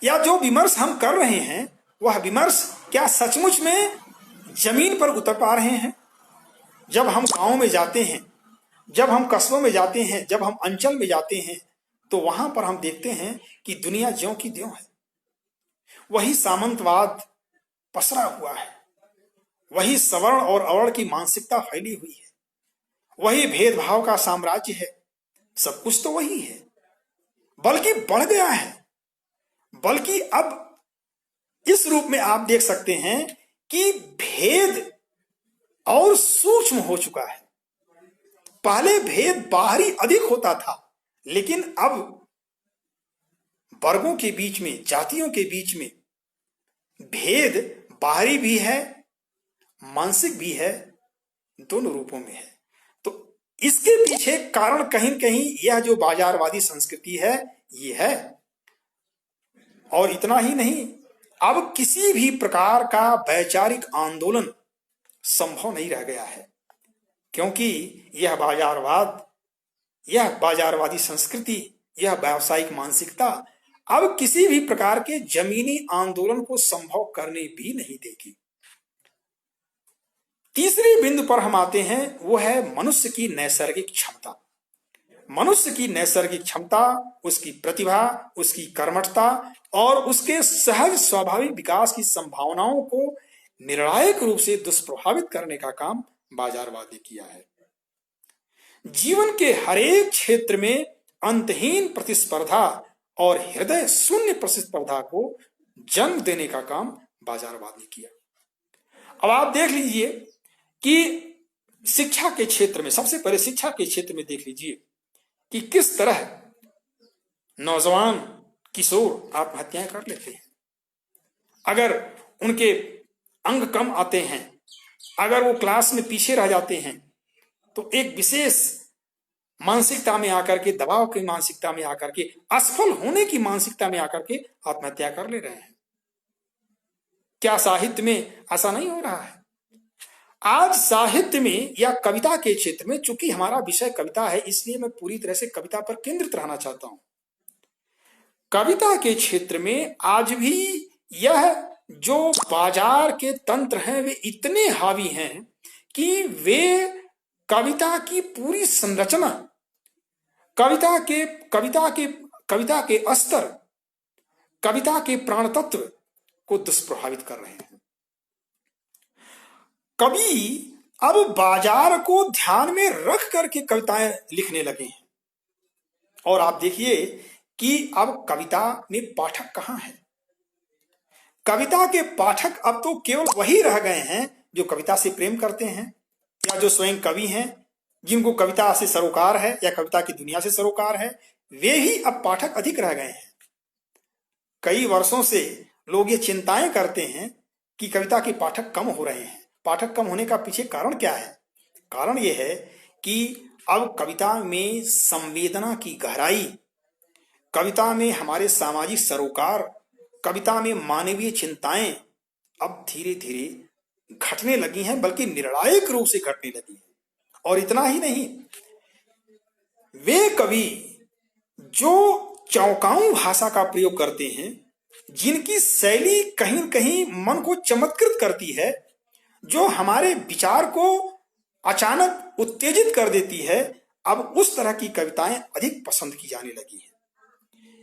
या जो विमर्श हम कर रहे हैं, वह विमर्श क्या सचमुच में जमीन पर उतर पा रहे हैं? जब हम गांव में जाते हैं, जब हम कस्बों में जाते हैं, जब हम अंचल में जाते हैं, तो वहां पर हम देखते हैं कि दुनिया ज्यों की त्यों है। वही सामंतवाद पसरा हुआ है, वही सवर्ण और अवर्ण की मानसिकता फैली हुई है, वही भेदभाव का साम्राज्य है, सब कुछ तो वही है, बल्कि बढ़ गया है। बल्कि अब इस रूप में आप देख सकते हैं कि भेद और सूक्ष्म हो चुका है। पहले भेद बाहरी अधिक होता था, लेकिन अब वर्गों के बीच में, जातियों के बीच में भेद बाहरी भी है, मानसिक भी है, दोनों रूपों में है। तो इसके पीछे कारण कहीं कहीं यह जो बाजारवादी संस्कृति है ये है। और इतना ही नहीं, अब किसी भी प्रकार का वैचारिक आंदोलन संभव नहीं रह गया है, क्योंकि यह बाजारवाद, यह बाजारवादी संस्कृति, यह व्यावसायिक मानसिकता अब किसी भी प्रकार के जमीनी आंदोलन को संभव करने भी नहीं देगी। तीसरी बिंदु पर हम आते हैं, वो है मनुष्य की नैसर्गिक क्षमता। मनुष्य की नैसर्गिक क्षमता, उसकी प्रतिभा, उसकी कर्मठता और उसके सहज स्वाभाविक विकास की संभावनाओं को निर्णायक रूप से दुष्प्रभावित करने का काम बाजारवाद ने किया है। जीवन के हरेक क्षेत्र में अंतहीन प्रतिस्पर्धा और हृदय शून्य प्रतिस्पर्धा को जन्म देने का काम बाजारवाद ने किया। अब आप देख लीजिए कि शिक्षा के क्षेत्र में, सबसे पहले शिक्षा के क्षेत्र में देख लीजिए कि किस तरह नौजवान किशोर आत्महत्याएं कर लेते हैं। अगर उनके अंग कम आते हैं, अगर वो क्लास में पीछे रह जाते हैं, तो एक विशेष मानसिकता में आकर के, दबाव की मानसिकता में आकर के, असफल होने की मानसिकता में आकर के आत्महत्या कर ले रहे हैं। क्या साहित्य में ऐसा नहीं हो रहा है? आज साहित्य में या कविता के क्षेत्र में, चूंकि हमारा विषय कविता है इसलिए मैं पूरी तरह से कविता पर केंद्रित रहना चाहता हूं। कविता के क्षेत्र में आज भी यह जो बाजार के तंत्र हैं वे इतने हावी हैं कि वे कविता की पूरी संरचना, कविता के अस्तर, कविता के प्राण तत्व को दुष्प्रभावित कर रहे हैं। कवि अब बाजार को ध्यान में रख करके कविताएं लिखने लगे हैं। और आप देखिए कि अब कविता में पाठक कहां है? कविता के पाठक अब तो केवल वही रह गए हैं जो कविता से प्रेम करते हैं, या जो स्वयं कवि हैं, जिनको कविता से सरोकार है या कविता की दुनिया से सरोकार है, वे ही अब पाठक अधिक रह गए हैं। कई वर्षों से लोग ये चिंताएं करते हैं कि कविता के पाठक कम हो रहे हैं। पाठक कम होने का पीछे कारण क्या है? कारण यह है कि अब कविता में संवेदना की गहराई, कविता में हमारे सामाजिक सरोकार, कविता में मानवीय चिंताएं अब धीरे धीरे घटने लगी हैं, बल्कि निर्णायक रूप से घटने लगी हैं। और इतना ही नहीं, वे कवि जो चौंकाऊ भाषा का प्रयोग करते हैं, जिनकी शैली कहीं न कहीं मन को चमत्कृत करती है, जो हमारे विचार को अचानक उत्तेजित कर देती है, अब उस तरह की कविताएं अधिक पसंद की जाने लगी हैं।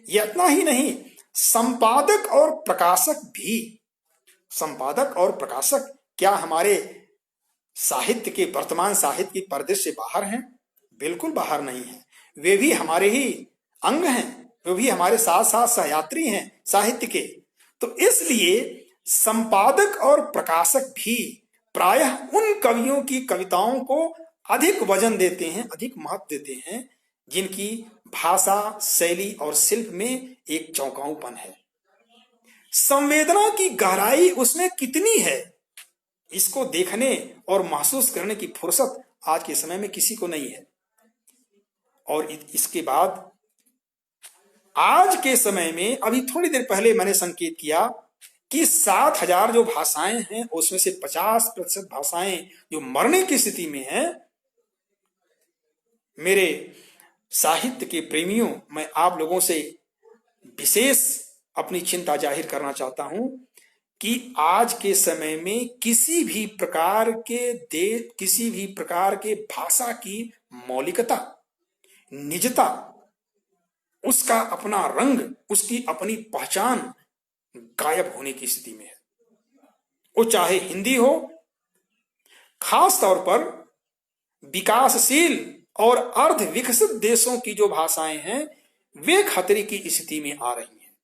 यह इतना ही नहीं, संपादक और प्रकाशक क्या हमारे साहित्य के, वर्तमान साहित्य के परिदृश्य से बाहर हैं? बिल्कुल बाहर नहीं है। वे भी हमारे ही अंग हैं, वे भी हमारे साथ साथ सहयात्री हैं साहित्य के। तो इसलिए संपादक और प्रकाशक भी प्रायः उन कवियों की कविताओं को अधिक वजन देते हैं, अधिक महत्व देते हैं, जिनकी भाषा, शैली और शिल्प में एक चौंकाऊपन है। संवेदना की गहराई उसमें कितनी है, इसको देखने और महसूस करने की फुर्सत आज के समय में किसी को नहीं है। और इसके बाद आज के समय में, अभी थोड़ी देर पहले मैंने संकेत किया कि 7,000 जो भाषाएं हैं उसमें से 50% भाषाएं जो मरने की स्थिति में हैं। मेरे साहित्य के प्रेमियों, मैं आप लोगों से विशेष अपनी चिंता जाहिर करना चाहता हूं कि आज के समय में किसी भी प्रकार के भाषा की मौलिकता, निजता, उसका अपना रंग, उसकी अपनी पहचान गायब होने की स्थिति में है। वो चाहे हिंदी हो, खास तौर पर विकासशील और अर्ध विकसित देशों की जो भाषाएं हैं वे खतरे की स्थिति में आ रही हैं।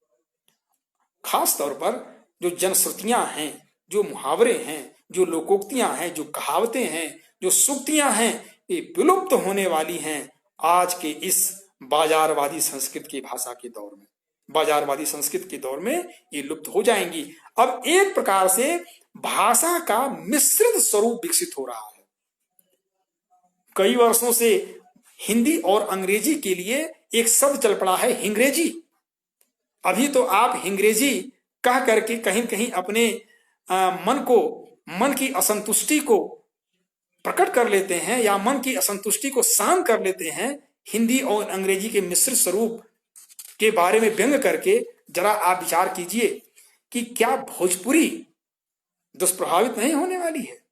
खास तौर पर जो जनश्रुतियां हैं, जो मुहावरे हैं, जो लोकोक्तियां हैं, जो कहावतें हैं, जो सूक्तियां हैं, ये विलुप्त होने वाली हैं आज के इस बाजारवादी संस्कृत की भाषा के दौर में। बाजारवादी संस्कृत के दौर में ये लुप्त हो जाएंगी। अब एक प्रकार से भाषा का मिश्रित स्वरूप विकसित हो रहा है। कई वर्षों से हिंदी और अंग्रेजी के लिए एक शब्द चल पड़ा है, हिंग्रेजी। अभी तो आप हिंग्रेजी कह करके कहीं कहीं अपने मन की असंतुष्टि को प्रकट कर लेते हैं या मन की असंतुष्टि को शांत कर लेते हैं। हिंदी और अंग्रेजी के मिश्रित स्वरूप के बारे में व्यंग करके जरा आप विचार कीजिए कि क्या भोजपुरी दुष्प्रभावित नहीं होने वाली है?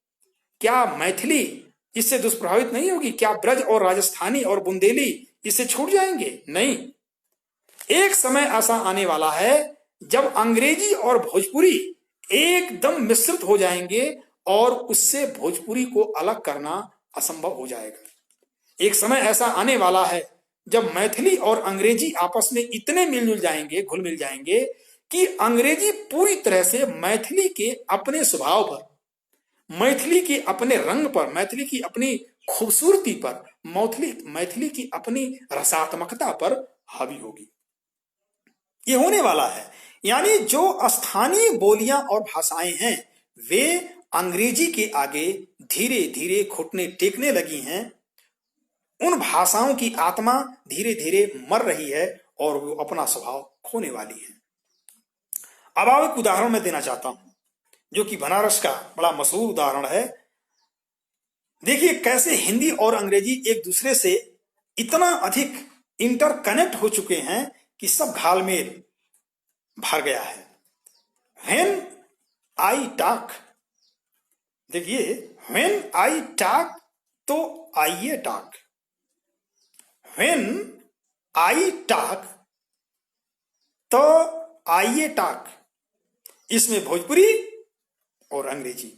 क्या मैथिली इससे दुष्प्रभावित नहीं होगी? क्या ब्रज और राजस्थानी और बुंदेली इससे छूट जाएंगे? नहीं। एक समय ऐसा आने वाला है जब अंग्रेजी और भोजपुरी एकदम मिश्रित हो जाएंगे और उससे भोजपुरी को अलग करना असंभव हो जाएगा। एक समय ऐसा आने वाला है जब मैथिली और अंग्रेजी आपस में इतने मिलजुल जाएंगे, घुल मिल जाएंगे कि अंग्रेजी पूरी तरह से मैथिली के अपने स्वभाव पर, मैथिली के अपने रंग पर, मैथिली की अपनी खूबसूरती पर, मैथिली की अपनी रसात्मकता पर हावी होगी। ये होने वाला है। यानी जो स्थानीय बोलियां और भाषाएं हैं वे अंग्रेजी के आगे धीरे धीरे घुटने टेकने लगी हैं। उन भाषाओं की आत्मा धीरे धीरे मर रही है और वो अपना स्वभाव खोने वाली है। अब आप एक उदाहरण मैं देना चाहता हूं जो कि बनारस का बड़ा मशहूर उदाहरण है। देखिए कैसे हिंदी और अंग्रेजी एक दूसरे से इतना अधिक इंटरकनेक्ट हो चुके हैं कि सब घालमेल भर गया है। When I talk, देखिए when I talk तो आइए टॉक, when I talk तो आइए टॉक। इसमें भोजपुरी और अंग्रेजी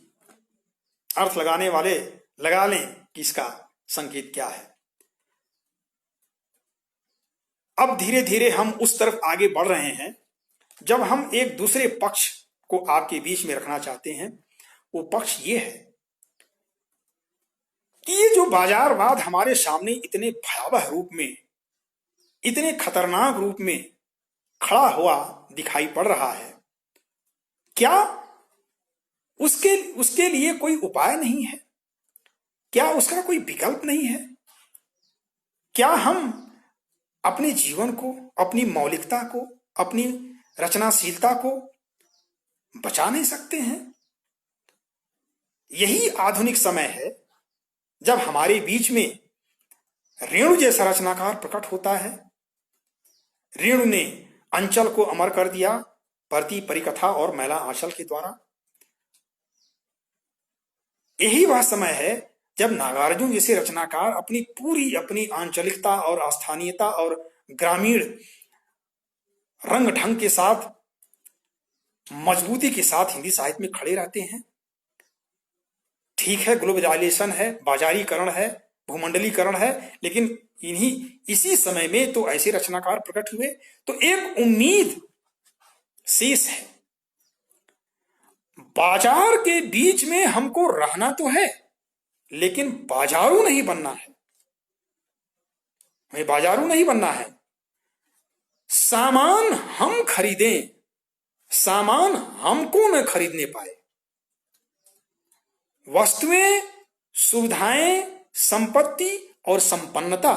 अर्थ लगाने वाले लगा लें कि इसका संकेत क्या है। अब धीरे धीरे हम उस तरफ आगे बढ़ रहे हैं जब हम एक दूसरे पक्ष को आपके बीच में रखना चाहते हैं। वो पक्ष ये है कि ये जो बाजारवाद हमारे सामने इतने भयावह रूप में, इतने खतरनाक रूप में खड़ा हुआ दिखाई पड़ रहा है, क्या उसके लिए कोई उपाय नहीं है? क्या उसका कोई विकल्प नहीं है? क्या हम अपने जीवन को, अपनी मौलिकता को, अपनी रचनाशीलता को बचा नहीं सकते हैं? यही आधुनिक समय है जब हमारे बीच में रेणु जैसा रचनाकार प्रकट होता है। रेणु ने अंचल को अमर कर दिया परती परिकथा और मैला आंचल के द्वारा। यही वह समय है जब नागार्जुन जैसे रचनाकार अपनी आंचलिकता और स्थानीयता और ग्रामीण रंग ढंग के साथ, मजबूती के साथ हिंदी साहित्य में खड़े रहते हैं। ठीक है, ग्लोबलाइजेशन है, बाजारीकरण है, भूमंडलीकरण है, लेकिन इसी समय में तो ऐसे रचनाकार प्रकट हुए। तो एक उम्मीद शेष है। बाजार के बीच में हमको रहना तो है, लेकिन बाजारू नहीं बनना है। हमें बाजारू नहीं बनना है। सामान हम खरीदें, सामान हमको न खरीदने पाए। वस्तुएं, सुविधाएं, संपत्ति और संपन्नता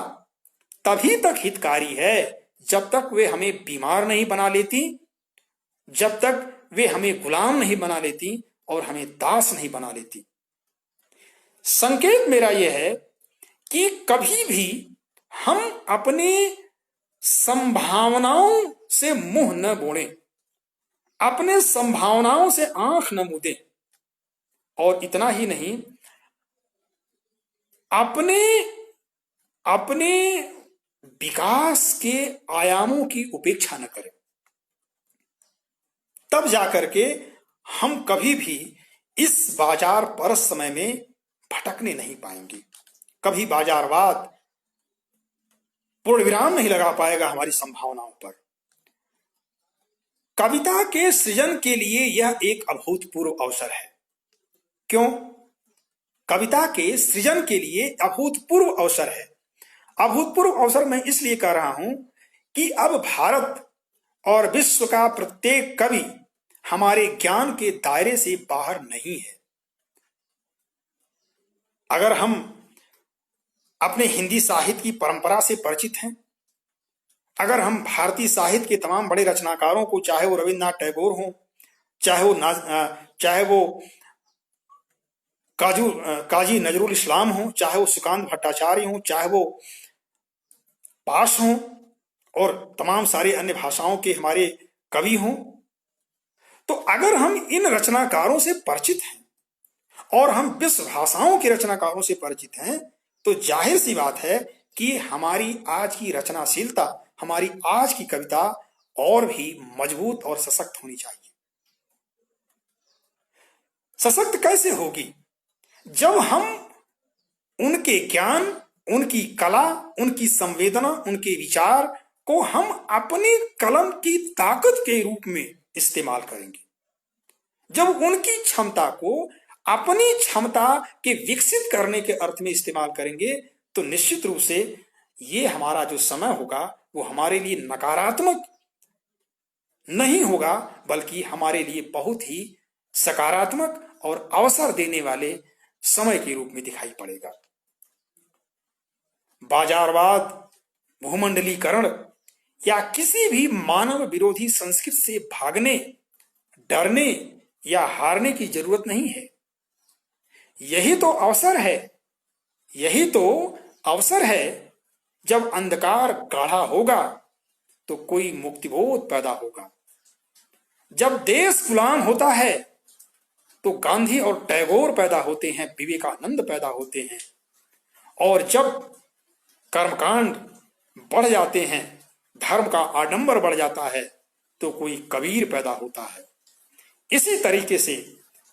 तभी तक हितकारी है जब तक वे हमें बीमार नहीं बना लेती, जब तक वे हमें गुलाम नहीं बना लेती और हमें दास नहीं बना लेती। संकेत मेरा यह है कि कभी भी हम अपने संभावनाओं से मुंह न मोड़ें, अपने संभावनाओं से आंख न मूंदें, और इतना ही नहीं, अपने विकास के आयामों की उपेक्षा न करें। तब जाकर के हम कभी भी इस बाजार परस्त समय में भटकने नहीं पाएंगे। कभी बाजारवाद पूर्ण विराम नहीं लगा पाएगा हमारी संभावनाओं पर। कविता के सृजन के लिए यह एक अभूतपूर्व अवसर है। क्यों? कविता के सृजन के लिए अभूतपूर्व अवसर है। अभूतपूर्व अवसर मैं इसलिए कह रहा हूं कि अब भारत और विश्व का प्रत्येक कवि हमारे ज्ञान के दायरे से बाहर नहीं है। अगर हम अपने हिंदी साहित्य की परंपरा से परिचित हैं, अगर हम भारतीय साहित्य के तमाम बड़े रचनाकारों को, चाहे वो रविन्द्रनाथ टैगोर हों, चाहे वो काजी नजरुल इस्लाम हों, चाहे वो सुकांत भट्टाचार्य हों, चाहे वो पास हों और तमाम सारे अन्य भाषाओं के हमारे कवि हों, तो अगर हम इन रचनाकारों से परिचित हैं और हम विश्व भाषाओं के रचनाकारों से परिचित हैं, तो जाहिर सी बात है कि हमारी आज की रचनाशीलता, हमारी आज की कविता और भी मजबूत और सशक्त होनी चाहिए। सशक्त कैसे होगी? जब हम उनके ज्ञान, उनकी कला, उनकी संवेदना, उनके विचार को हम अपनी कलम की ताकत के रूप में इस्तेमाल करेंगे, जब उनकी क्षमता को अपनी क्षमता के विकसित करने के अर्थ में इस्तेमाल करेंगे, तो निश्चित रूप से ये हमारा जो समय होगा वो हमारे लिए नकारात्मक नहीं होगा, बल्कि हमारे लिए बहुत ही सकारात्मक और अवसर देने वाले समय के रूप में दिखाई पड़ेगा। बाजारवाद, भूमंडलीकरण या किसी भी मानव विरोधी संस्कृति से भागने, डरने या हारने की जरूरत नहीं है। यही तो अवसर है, यही तो अवसर है। जब अंधकार गाढ़ा होगा तो कोई मुक्तिबोध पैदा होगा। जब देश गुलाम होता है तो गांधी और टैगोर पैदा होते हैं, विवेकानंद पैदा होते हैं। और जब कर्मकांड बढ़ जाते हैं, धर्म का आडंबर बढ़ जाता है, तो कोई कबीर पैदा होता है। इसी तरीके से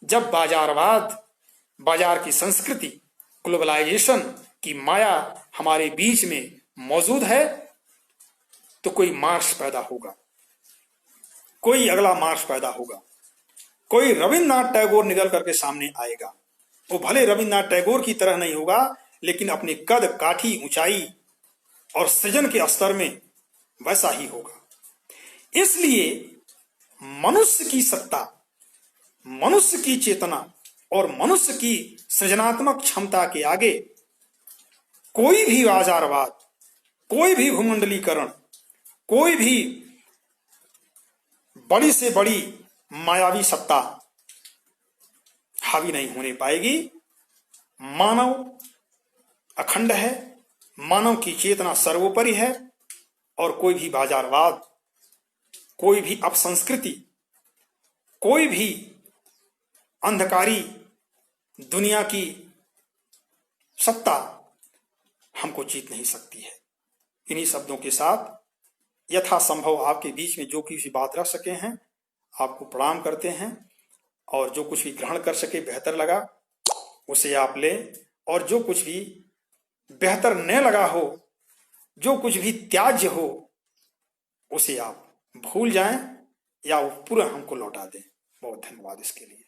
जब बाजारवाद, बाजार की संस्कृति, ग्लोबलाइजेशन की माया हमारे बीच में मौजूद है, तो कोई मार्क्स पैदा होगा, कोई अगला मार्क्स पैदा होगा, कोई रविन्द्रनाथ टैगोर निकल करके सामने आएगा। वो भले रविन्द्रनाथ टैगोर की तरह नहीं होगा, लेकिन अपने कद, काठी, ऊंचाई और सृजन के स्तर में वैसा ही होगा। इसलिए मनुष्य की सत्ता, मनुष्य की चेतना और मनुष्य की सृजनात्मक क्षमता के आगे कोई भी बाजारवाद, कोई भी भूमंडलीकरण, कोई भी बड़ी से बड़ी मायावी सत्ता हावी नहीं होने पाएगी। मानव अखंड है, मानव की चेतना सर्वोपरि है, और कोई भी बाजारवाद, कोई भी अपसंस्कृति, कोई भी अंधकारी दुनिया की सत्ता हमको जीत नहीं सकती है। इन्हीं शब्दों के साथ यथासंभव आपके बीच में जो किसी बात रख सके हैं, आपको प्रणाम करते हैं। और जो कुछ भी ग्रहण कर सके बेहतर लगा उसे आप लें, और जो कुछ भी बेहतर न लगा हो, जो कुछ भी त्याज्य हो, उसे आप भूल जाएं या वो पूरा हमको लौटा दें। बहुत धन्यवाद इसके लिए।